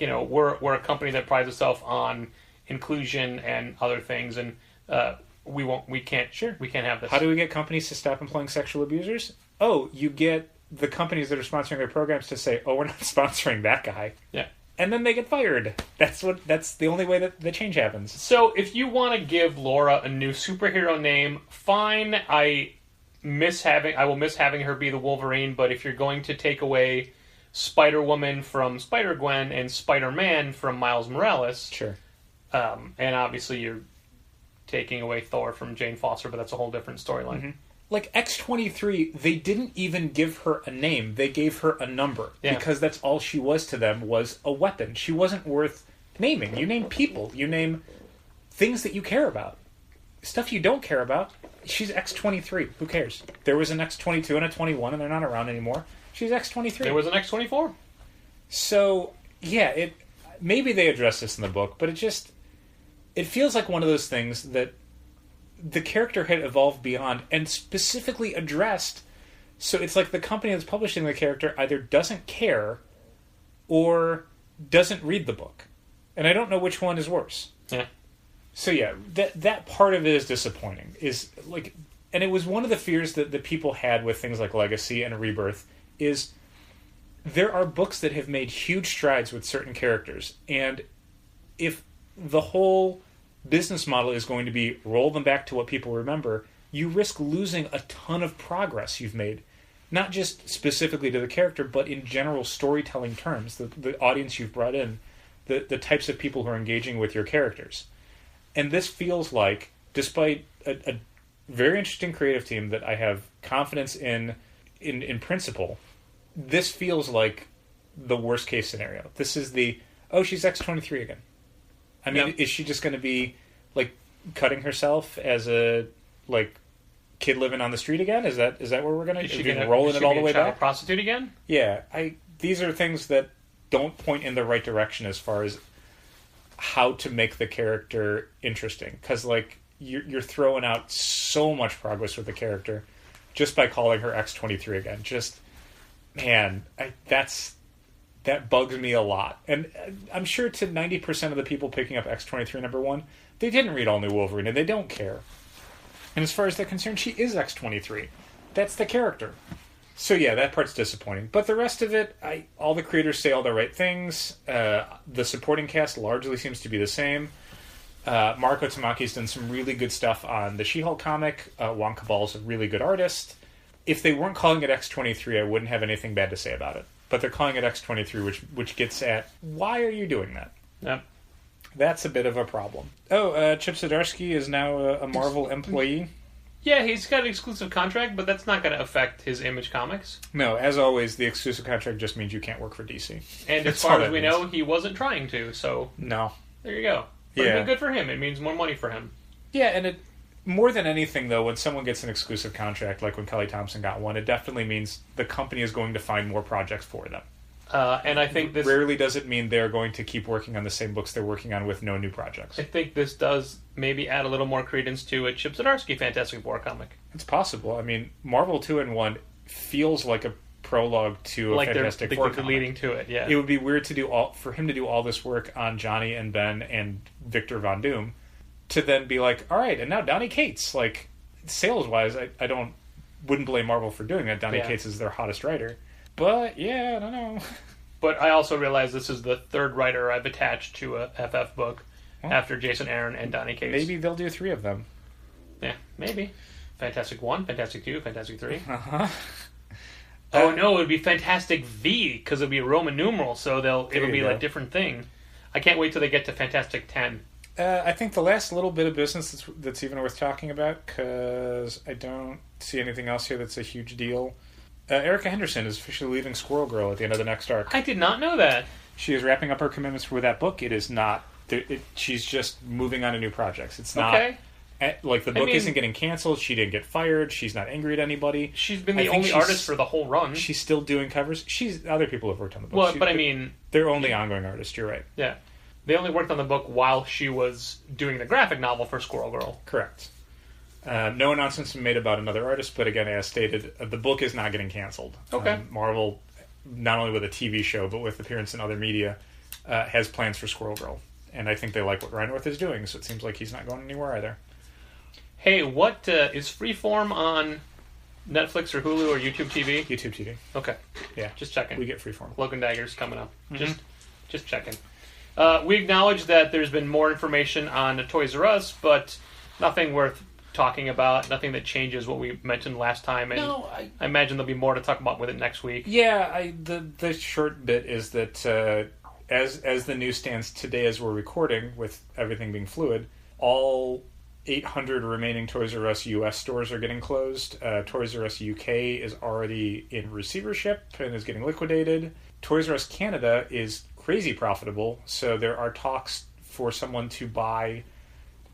we're a company that prides itself on inclusion and other things, and we can't have this. How do we get companies to stop employing sexual abusers? Oh, you get the companies that are sponsoring their programs to say, oh, we're not sponsoring that guy. Yeah. And then they get fired. That's the only way that the change happens. So if you want to give Laura a new superhero name, fine. I will miss having her be the Wolverine, but if you're going to take away Spider-Woman from Spider-Gwen and Spider-Man from Miles Morales... Sure. And obviously you're taking away Thor from Jane Foster, but that's a whole different storyline. Mm-hmm. Like X-23, they didn't even give her a name. They gave her a number. Yeah. Because that's all she was to them, was a weapon. She wasn't worth naming. You name people. You name things that you care about. Stuff you don't care about, she's X-23. Who cares? There was an X-22 and a 21, and they're not around anymore. She's X-23. There was an X-24. So, yeah, maybe they address this in the book, but it feels like one of those things that the character had evolved beyond and specifically addressed. So it's like the company that's publishing the character either doesn't care or doesn't read the book. And I don't know which one is worse. Yeah. So yeah, that part of it is disappointing. And it was one of the fears that the people had with things like Legacy and Rebirth is there are books that have made huge strides with certain characters, and if the whole business model is going to be roll them back to what people remember, you risk losing a ton of progress you've made. Not just specifically to the character, but in general storytelling terms, the audience you've brought in, the types of people who are engaging with your characters. And this feels like, despite a very interesting creative team that I have confidence in principle, this feels like the worst case scenario. This is she's X-23 again. I mean, Is she just going to be, cutting herself as a, kid living on the street again? Is that where we're going to be rolling it all the way back? Prostitute again? Yeah. These are things that don't point in the right direction as far as how to make the character interesting. Because, you're throwing out so much progress with the character just by calling her X-23 again. Just, man, that bugs me a lot. And I'm sure to 90% of the people picking up X-23 #1, they didn't read All New Wolverine, and they don't care. And as far as they're concerned, she is X-23. That's the character. So yeah, that part's disappointing. But the rest of it, all the creators say all the right things. The supporting cast largely seems to be the same. Marco Tamaki's done some really good stuff on the She-Hulk comic. Juan Cabal's a really good artist. If they weren't calling it X-23, I wouldn't have anything bad to say about it. But they're calling it X-23, which gets at, why are you doing that? Yep. That's a bit of a problem. Oh, Chip Zdarsky is now a Marvel employee. Yeah, he's got an exclusive contract, but that's not going to affect his Image Comics. No, as always, the exclusive contract just means you can't work for DC. And as far as we know, he wasn't trying to, so... No. There you go. But Yeah. it'd be good for him. It means more money for him. Yeah, and it more than anything, though, when someone gets an exclusive contract, like when Kelly Thompson got one, it definitely means the company is going to find more projects for them. And I think this... Rarely does it mean they're going to keep working on the same books they're working on with no new projects. I think this does maybe add a little more credence to a Chip Zdarsky Fantastic Four comic. It's possible. I mean, Marvel 2-in-1 feels like a prologue to a Like Fantastic they're Four comic. leading to it, yeah. It would be weird for him to do all this work on Johnny and Ben and Victor Von Doom, to then be like, all right, and now Donny Cates. Like, sales-wise, I wouldn't blame Marvel for doing that. Donny Cates is their hottest writer. But, yeah, I don't know. But I also realize this is the third writer I've attached to a FF book after Jason Aaron and Donny Cates. Maybe they'll do 3 of them. Yeah, maybe. Fantastic 1, Fantastic 2, Fantastic 3. Uh-huh. Oh, no, it would be Fantastic V, because it would be a Roman numeral, so it'll be a different thing. I can't wait till they get to Fantastic 10. I think the last little bit of business that's even worth talking about, because I don't see anything else here that's a huge deal. Erica Henderson is officially leaving Squirrel Girl at the end of the next arc. I did not know that. She is wrapping up her commitments for that book. It is not... she's just moving on to new projects. It's not... Okay. Like, the book isn't getting canceled. She didn't get fired. She's not angry at anybody. She's been the only artist for the whole run. She's still doing covers. Other people have worked on the book. Well, but I mean... They're only ongoing artists, you're right. Yeah. They only worked on the book while she was doing the graphic novel for Squirrel Girl. Correct. No announcements have been made about another artist, but again, as stated, the book is not getting canceled. Okay. Marvel, not only with a TV show, but with appearance in other media, has plans for Squirrel Girl. And I think they like what Ryan North is doing, so it seems like he's not going anywhere either. Hey, what is Freeform on Netflix or Hulu or YouTube TV? YouTube TV. Okay. Yeah. Just checking. We get Freeform. Cloak and Dagger's coming up. Mm-hmm. Just checking. We acknowledge that there's been more information on Toys R Us, but nothing worth talking about, nothing that changes what we mentioned last time, and No, I imagine there'll be more to talk about with it next week. Yeah, the short bit is that as the news stands today as we're recording, with everything being fluid, all 800 remaining Toys R Us US stores are getting closed. Toys R Us UK is already in receivership and is getting liquidated. Toys R Us Canada is crazy profitable, so there are talks for someone to buy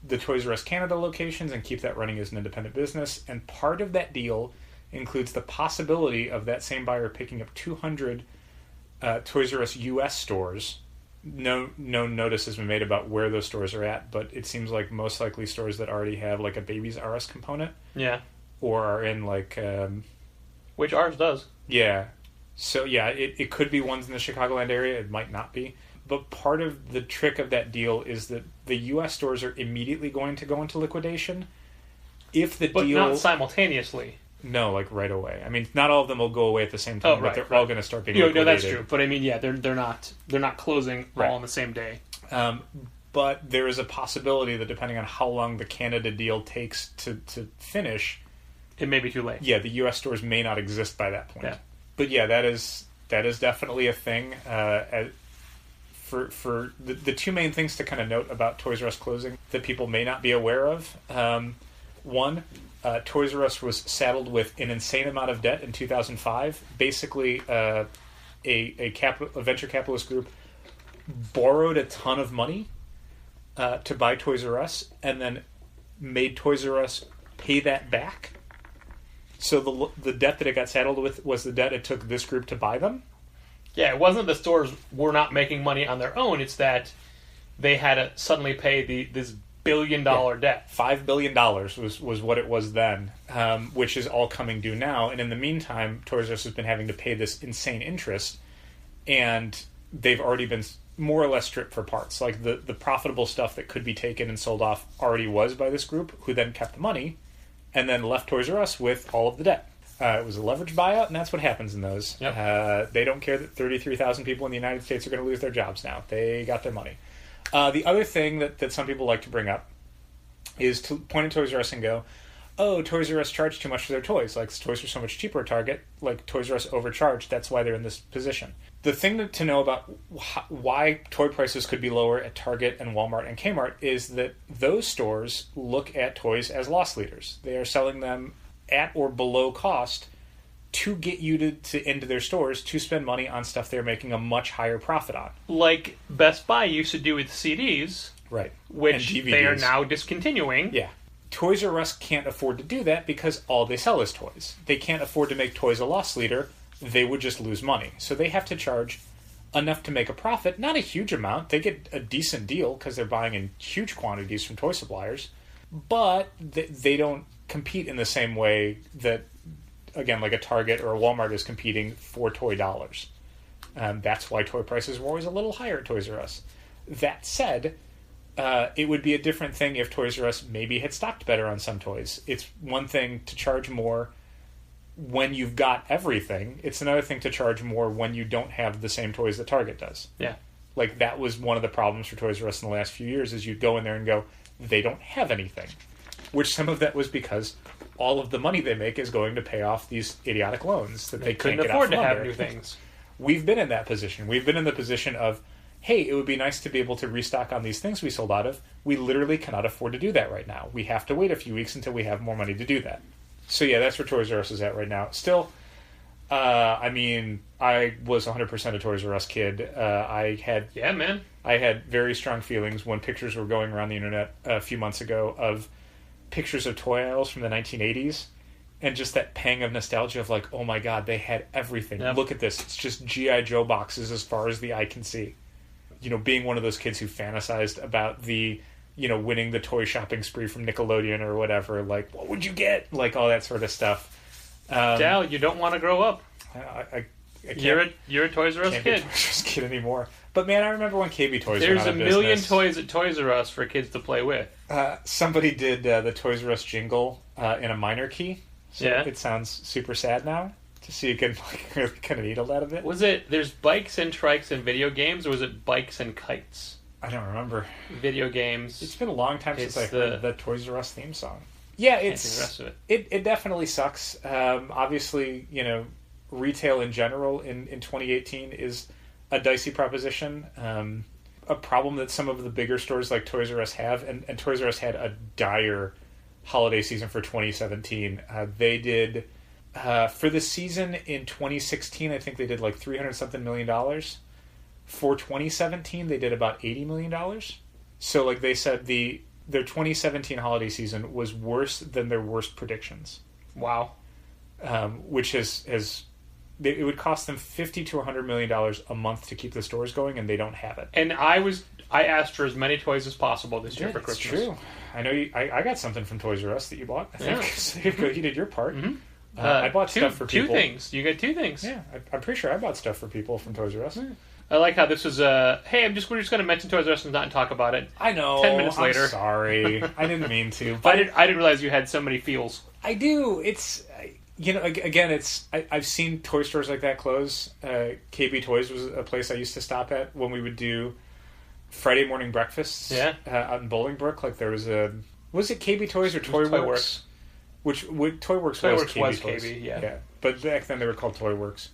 the Toys R Us Canada locations and keep that running as an independent business, and part of that deal includes the possibility of that same buyer picking up 200 Toys R Us US stores. No notice has been made about where those stores are at, but it seems like most likely stores that already have like a Babies R Us component. Yeah. Or are in like... which ours does. Yeah. So yeah, it could be ones in the Chicagoland area, it might not be. But part of the trick of that deal is that the U.S. stores are immediately going to go into liquidation. If the but deal... not simultaneously. No, like right away. I mean, not all of them will go away at the same time, but they're all going to start being liquidated. No, that's true. But I mean, yeah, they're not closing all on the same day. But there is a possibility that depending on how long the Canada deal takes to finish... It may be too late. Yeah, the U.S. stores may not exist by that point. Yeah. But yeah, that is definitely a thing. For the two main things to kind of note about Toys R Us closing that people may not be aware of. One, Toys R Us was saddled with an insane amount of debt in 2005. Basically, a venture capitalist group borrowed a ton of money to buy Toys R Us and then made Toys R Us pay that back. So the debt that it got saddled with was the debt it took this group to buy them. Yeah, it wasn't the stores were not making money on their own. It's that they had to suddenly pay this billion debt. $5 billion was what it was then, which is all coming due now. And in the meantime, Toys R Us has been having to pay this insane interest, and they've already been more or less stripped for parts. Like, the profitable stuff that could be taken and sold off already was by this group, who then kept the money and then left Toys R Us with all of the debt. It was a leveraged buyout, and that's what happens in those. Yep. They don't care that 33,000 people in the United States are going to lose their jobs now. They got their money. The other thing that some people like to bring up is to point at Toys R Us and go, oh, Toys R Us charged too much for their toys. Like, toys are so much cheaper at Target. Like, Toys R Us overcharged. That's why they're in this position. The thing to know about why toy prices could be lower at Target and Walmart and Kmart is that those stores look at toys as loss leaders. They are selling them at or below cost to get you into their stores to spend money on stuff they're making a much higher profit on. Like Best Buy used to do with CDs. Right. Which they are now discontinuing. Yeah. Toys R Us can't afford to do that because all they sell is toys. They can't afford to make toys a loss leader. They would just lose money. So they have to charge enough to make a profit. Not a huge amount. They get a decent deal because they're buying in huge quantities from toy suppliers. But they don't compete in the same way that, again, like a Target or a Walmart is competing for toy dollars. That's why toy prices were always a little higher at Toys R Us. That said, it would be a different thing if Toys R Us maybe had stocked better on some toys. It's one thing to charge more when you've got everything. It's another thing to charge more when you don't have the same toys that Target does. Yeah. Like, that was one of the problems for Toys R Us in the last few years, is you'd go in there and go, they don't have anything. Which some of that was because all of the money they make is going to pay off these idiotic loans that they couldn't can't get afford out to from have under. new things. We've been in that position. We've been in the position of, hey, it would be nice to be able to restock on these things we sold out of. We literally cannot afford to do that right now. We have to wait a few weeks until we have more money to do that. So yeah, that's where Toys R Us is at right now. Still, I mean, I was 100% a Toys R Us kid. I had very strong feelings when pictures were going around the internet a few months ago of pictures of toy aisles from the 1980s, and just that pang of nostalgia of like, oh my god, they had everything. Yep. Look at this. It's just G.I. Joe boxes as far as the eye can see. You know, being one of those kids who fantasized about the, you know, winning the toy shopping spree from Nickelodeon or whatever, like, what would you get? Like, all that sort of stuff. Dal, you don't want to grow up. I can't, you're a Toys R Us can't kid. be a Toys R Us kid anymore. But man, I remember when KB Toys There's went out of a million business. toys at Toys R Us for kids to play with. Somebody did the Toys R Us jingle in a minor key. So it sounds super sad now. So you can like really kind of needle that a bit. Was it, there's bikes and trikes and video games, or was it bikes and kites? I don't remember. Video games. It's been a long time since I heard the Toys R Us theme song. Yeah, it definitely sucks. Obviously, you know, retail in general in 2018 is a dicey proposition. A problem that some of the bigger stores like Toys R Us have, and Toys R Us had a dire holiday season for 2017. They did, for the season in 2016, I think they did like $300-something million. For 2017, they did about $80 million. So, like they said, their 2017 holiday season was worse than their worst predictions. Wow. Which it would cost them $50 to $100 million a month to keep the stores going, and they don't have it. And I asked for as many toys as possible this year for Christmas. It's true. I know I got something from Toys R Us that you bought. I think so you did your part. Mm-hmm. I bought stuff for people. Two things. You got two things. Yeah, I'm pretty sure I bought stuff for people from Toys R Us. I like how this was hey, we're just going to mention Toys R Us and not talk about it. I know. 10 minutes later. I'm sorry. I didn't mean to. But I didn't realize you had so many feels. I do. It's, you know, again, I've seen toy stores like that close. KB Toys was a place I used to stop at when we would do Friday morning breakfasts out in Bolingbrook. Like there was was it KB Toys or Toy Works? Which Toy Works was KB Toys. KB, yeah. But back then they were called Toy Works.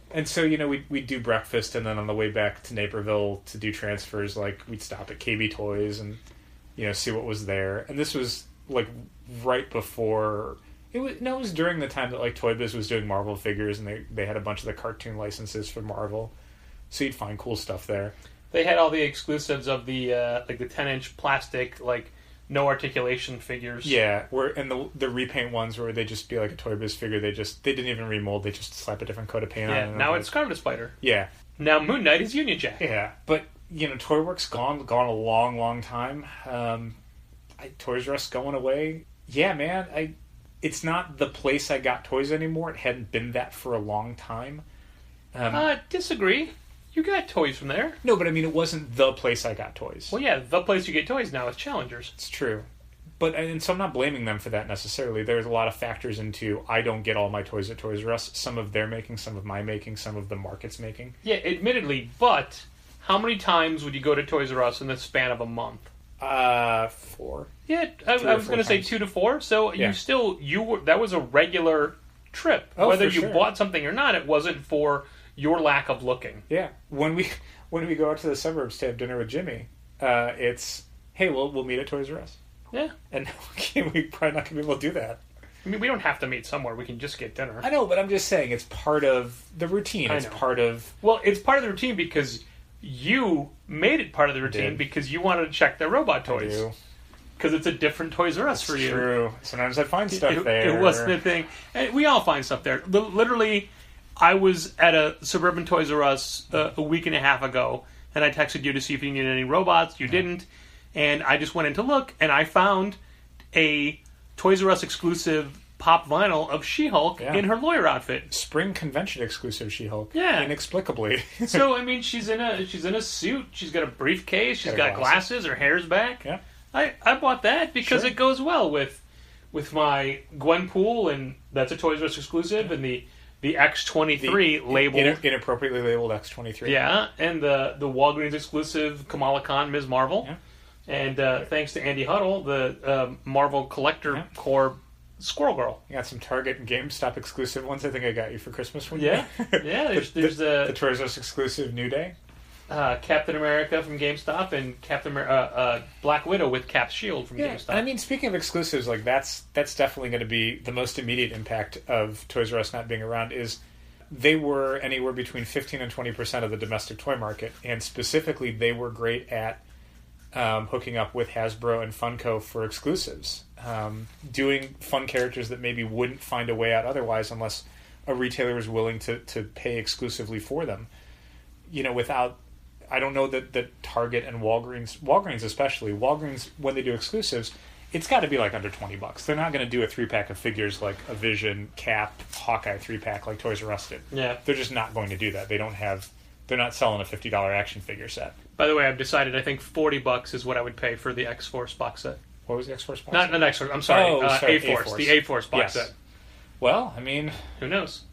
And so, you know, we'd do breakfast, and then on the way back to Naperville to do transfers, like, we'd stop at KB Toys and, you know, see what was there. And this was, like, right before... It was during the time that, like, Toy Biz was doing Marvel figures, and they had a bunch of the cartoon licenses for Marvel. So you'd find cool stuff there. They had all the exclusives of the, like, the 10-inch plastic, like... no articulation figures. Yeah, and the repaint ones where they just be like a Toy Biz figure, they didn't even remold, they just slap a different coat of paint on it. Yeah, now it's Scarlet Spider. Yeah. Now Moon Knight is Union Jack. Yeah, but, you know, Toy Works gone a long, long time. Toys R Us going away. Yeah, man. It's not the place I got toys anymore. It hadn't been that for a long time. Disagree. You got toys from there. No, but I mean, it wasn't the place I got toys. Well, yeah, the place you get toys now is Challengers. It's true. And so I'm not blaming them for that necessarily. There's a lot of factors into, I don't get all my toys at Toys R Us. Some of their making, some of my making, some of the market's making. Yeah, admittedly, but how many times would you go to Toys R Us in the span of a month? 4. Yeah, I was going to say 2 to 4. So Yeah. that was a regular trip. Oh, Whether for you sure. bought something or not, it wasn't for your lack of looking. Yeah. When we go out to the suburbs to have dinner with Jimmy, it's, hey, we'll meet at Toys R Us. Yeah. And we probably not going to be able to do that. I mean, we don't have to meet somewhere. We can just get dinner. I know, but I'm just saying it's part of the routine. It's part of... Well, it's part of the routine because you made it part of the routine did. because you wanted to check their robot toys. I do. Because it's a different Toys R Us for you. True. Sometimes I find stuff there. It wasn't a thing. And we all find stuff there. Literally, I was at a suburban Toys R Us a week and a half ago, and I texted you to see if you needed any robots. You didn't. And I just went in to look, and I found a Toys R Us exclusive pop vinyl of She-Hulk in her lawyer outfit. Spring convention exclusive She-Hulk. Yeah. Inexplicably. So, I mean, she's in a suit. She's got a briefcase. She's got glasses. Her hair's back. Yeah. I bought that because it goes well with my Gwenpool, and that's a Toys R Us exclusive, and the X-23 labeled... Inappropriately labeled X-23. Yeah, and the Walgreens exclusive Kamala Khan, Ms. Marvel. Yeah. And thanks to Andy Huddle, the Marvel Collector Core Squirrel Girl. You got some Target and GameStop exclusive ones I think I got you for Christmas one Yeah, year. yeah. There's the Toys R Us exclusive New Day. Captain America from GameStop and Black Widow with Cap's shield from GameStop. And I mean, speaking of exclusives, like that's definitely going to be the most immediate impact of Toys R Us not being around. Is they were anywhere between 15 and 20% of the domestic toy market, and specifically, they were great at hooking up with Hasbro and Funko for exclusives, doing fun characters that maybe wouldn't find a way out otherwise unless a retailer was willing to pay exclusively for them. You know, without... I don't know that Target and Walgreens especially, Walgreens, when they do exclusives, it's got to be like under $20. They're not going to do a 3-pack of figures like a Vision, Cap, Hawkeye 3-pack like Toys R Us did. Yeah. They're just not going to do that. They're not selling a $50 action figure set. By the way, I've decided I think $40 is what I would pay for the X-Force box set. What was the X-Force box Not set? X-Force, I'm sorry, A-Force. The A-Force box set. Well, I mean... Who knows?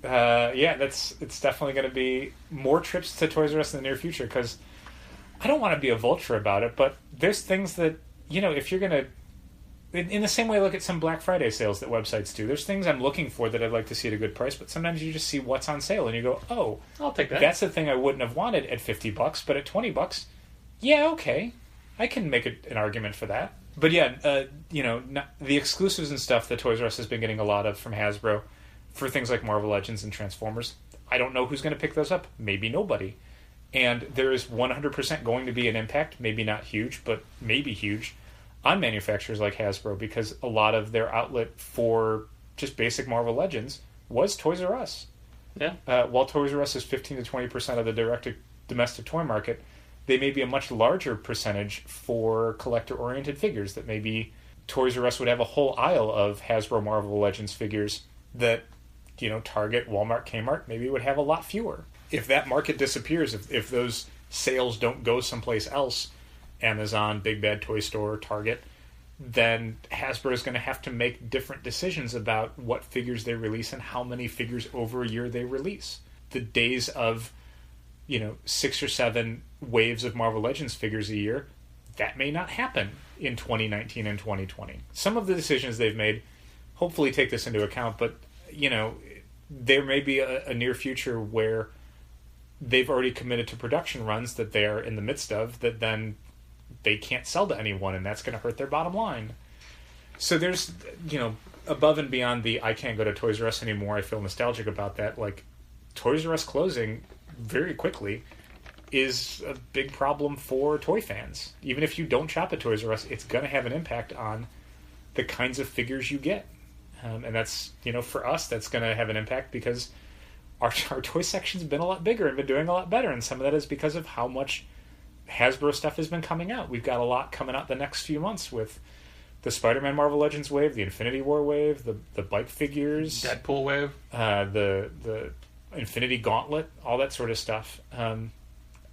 It's definitely going to be more trips to Toys R Us in the near future, because I don't want to be a vulture about it, but there's things that, you know, if you're going to... In the same way I look at some Black Friday sales that websites do, there's things I'm looking for that I'd like to see at a good price, but sometimes you just see what's on sale and you go, oh, I'll take that. That's the thing I wouldn't have wanted at $50, but at $20, yeah, okay. I can make an argument for that. But yeah, the exclusives and stuff that Toys R Us has been getting a lot of from Hasbro for things like Marvel Legends and Transformers, I don't know who's going to pick those up. Maybe nobody. And there is 100% going to be an impact, maybe not huge, but maybe huge, on manufacturers like Hasbro, because a lot of their outlet for just basic Marvel Legends was Toys R Us. Yeah. While Toys R Us is 15 to 20% of the domestic toy market, they may be a much larger percentage for collector-oriented figures that maybe Toys R Us would have a whole aisle of Hasbro Marvel Legends figures that, you know, Target, Walmart, Kmart maybe would have a lot fewer. If that market disappears, if those sales don't go someplace else, Amazon, Big Bad Toy Store, Target, then Hasbro is going to have to make different decisions about what figures they release and how many figures over a year they release. The days of, 6 or 7 waves of Marvel Legends figures a year, that may not happen in 2019 and 2020. Some of the decisions they've made hopefully take this into account, but, there may be a near future where they've already committed to production runs that they are in the midst of that then they can't sell to anyone, and that's going to hurt their bottom line. So there's, above and beyond the I can't go to Toys R Us anymore, I feel nostalgic about that, like, Toys R Us closing very quickly is a big problem for toy fans. Even if you don't shop at Toys R Us, it's going to have an impact on the kinds of figures you get. And that's, for us, that's going to have an impact because our toy section's been a lot bigger and been doing a lot better, and some of that is because of how much Hasbro stuff has been coming out. We've got a lot coming out the next few months with the Spider-Man Marvel Legends wave, the Infinity War wave, the bike figures, Deadpool wave, the Infinity Gauntlet, all that sort of stuff. In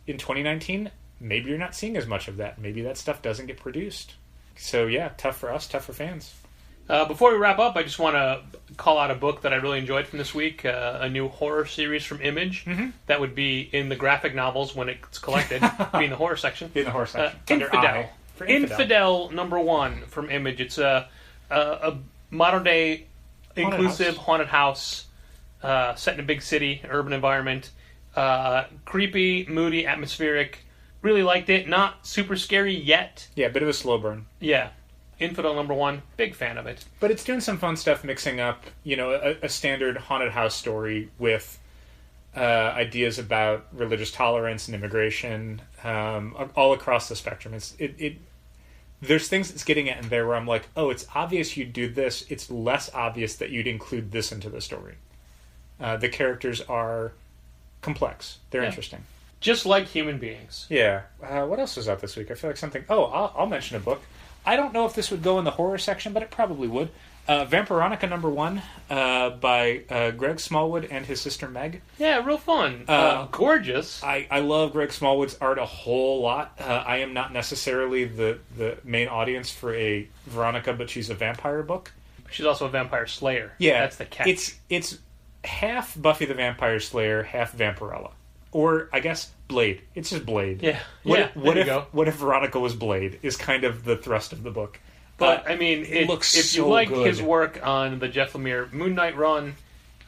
2019, maybe you're not seeing as much of that. Maybe that stuff doesn't get produced. So yeah, tough for us, tough for fans. Before we wrap up, I just want to call out a book that I really enjoyed from this week, a new horror series from Image. That would be in the graphic novels when it's collected, be in the horror section. In the horror section. Infidel. Infidel #1 from Image. It's a modern-day inclusive haunted house set in a big city, urban environment. Creepy, moody, atmospheric. Really liked it. Not super scary yet. Yeah, a bit of a slow burn. Yeah. Infidel #1, big fan of it. But it's doing some fun stuff, mixing up, a standard haunted house story with ideas about religious tolerance and immigration, all across the spectrum. There's things it's getting at in there where I'm like, oh, it's obvious you'd do this. It's less obvious that you'd include this into the story. The characters are complex. They're interesting. Just like human beings. Yeah. What else was out this week? I feel like something... Oh, I'll mention a book. I don't know if this would go in the horror section, but it probably would. Vampironica #1 by Greg Smallwood and his sister Meg. Yeah, real fun. Gorgeous. I love Greg Smallwood's art a whole lot. I am not necessarily the main audience for a Veronica, but she's a vampire book. She's also a vampire slayer. Yeah. That's the catch. It's half Buffy the Vampire Slayer, half Vampirella. Or, I guess, Blade. It's just Blade. Yeah. What if Veronica was Blade is kind of the thrust of the book. But, I mean, if so you like good. his work on the Jeff Lemire Moon Knight run,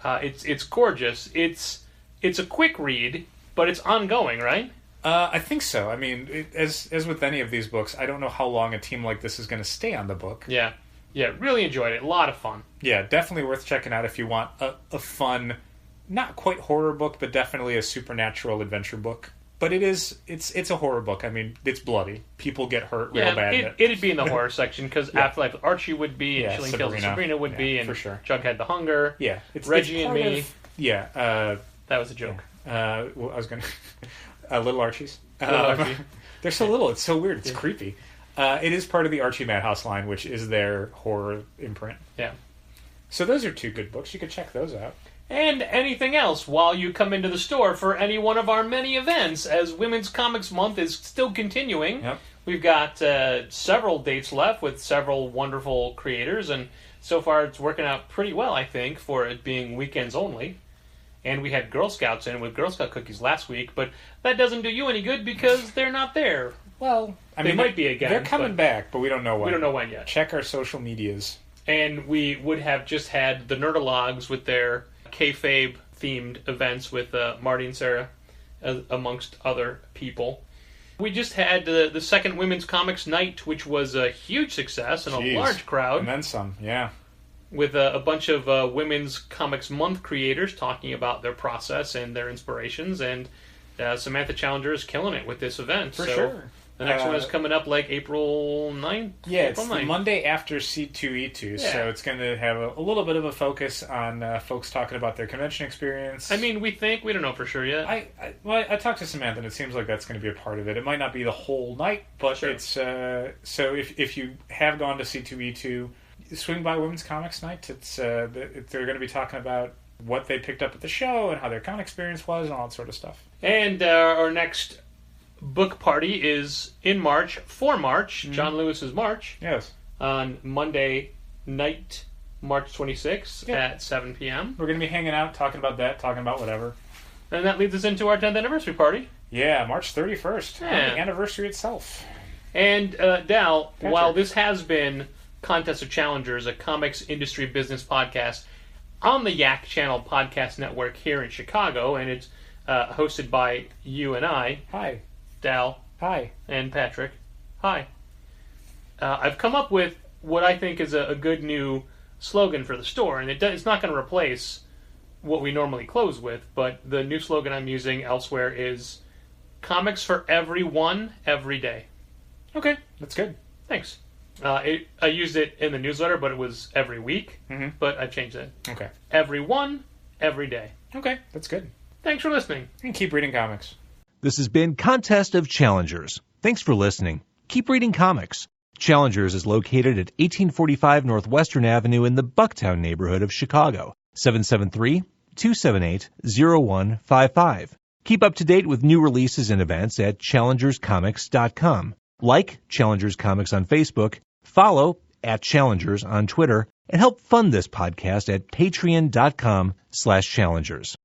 it's gorgeous. It's a quick read, but it's ongoing, right? I think so. I mean, as with any of these books, I don't know how long a team like this is going to stay on the book. Yeah. Yeah, really enjoyed it. A lot of fun. Yeah, definitely worth checking out if you want a fun... Not quite horror book, but definitely a supernatural adventure book. But it's a horror book. I mean, it's bloody. People get hurt real bad. It'd be in the horror section, because Afterlife Archie would be, and Chilling Tales of Sabrina would be, and for sure. Jughead the Hunger, Reggie and Me. That was a joke. I was going to... Little Archies. Little Archie. They're so little. It's so weird. It's creepy. It is part of the Archie Madhouse line, which is their horror imprint. Yeah. So those are two good books. You could check those out. And anything else while you come into the store for any one of our many events, as Women's Comics Month is still continuing. Yep. We've got several dates left with several wonderful creators, and so far it's working out pretty well, I think, for it being weekends only. And we had Girl Scouts in with Girl Scout cookies last week, but that doesn't do you any good because they're not there. Well, they might be again. They're coming back, but we don't know when. We don't know when yet. Check our social medias. And we would have just had the Nerdalogs with their kayfabe-themed events with Marty and Sarah, amongst other people. We just had the second Women's Comics Night, which was a huge success and a large crowd. And then some, yeah. With a bunch of Women's Comics Month creators talking about their process and their inspirations, and Samantha Challenger is killing it with this event. For sure. The next one is coming up like April 9th? Yeah, April it's 9th. The Monday after C2E2, so it's going to have a little bit of a focus on folks talking about their convention experience. I mean, we don't know for sure yet. I talked to Samantha, and it seems like that's going to be a part of it. It might not be the whole night, but it's... so if you have gone to C2E2, swing by Women's Comics Night. They're going to be talking about what they picked up at the show and how their con experience was and all that sort of stuff. And our next book party is in March, for March, John Lewis's March. Yes. On Monday night, March 26th at 7 p.m. We're going to be hanging out, talking about that, talking about whatever. And that leads us into our 10th anniversary party. Yeah, March 31st. Yeah. The anniversary itself. And, Dal, Patrick. While this has been Contest of Challengers, a comics industry business podcast on the Yak Channel Podcast Network here in Chicago, and it's hosted by you and I. Hi. Dal. Hi. And Patrick. Hi. I've come up with what I think is a good new slogan for the store, and it's not going to replace what we normally close with, but the new slogan I'm using elsewhere is Comics for Everyone, Every Day. Okay, that's good. Thanks. I used it in the newsletter, but it was every week, but I've changed it. Okay. Everyone, every day. Okay, that's good. Thanks for listening. And keep reading comics. This has been Contest of Challengers. Thanks for listening. Keep reading comics. Challengers is located at 1845 Northwestern Avenue in the Bucktown neighborhood of Chicago. 773-278-0155. Keep up to date with new releases and events at challengerscomics.com. Like Challengers Comics on Facebook, follow @Challengers on Twitter, and help fund this podcast at patreon.com/challengers.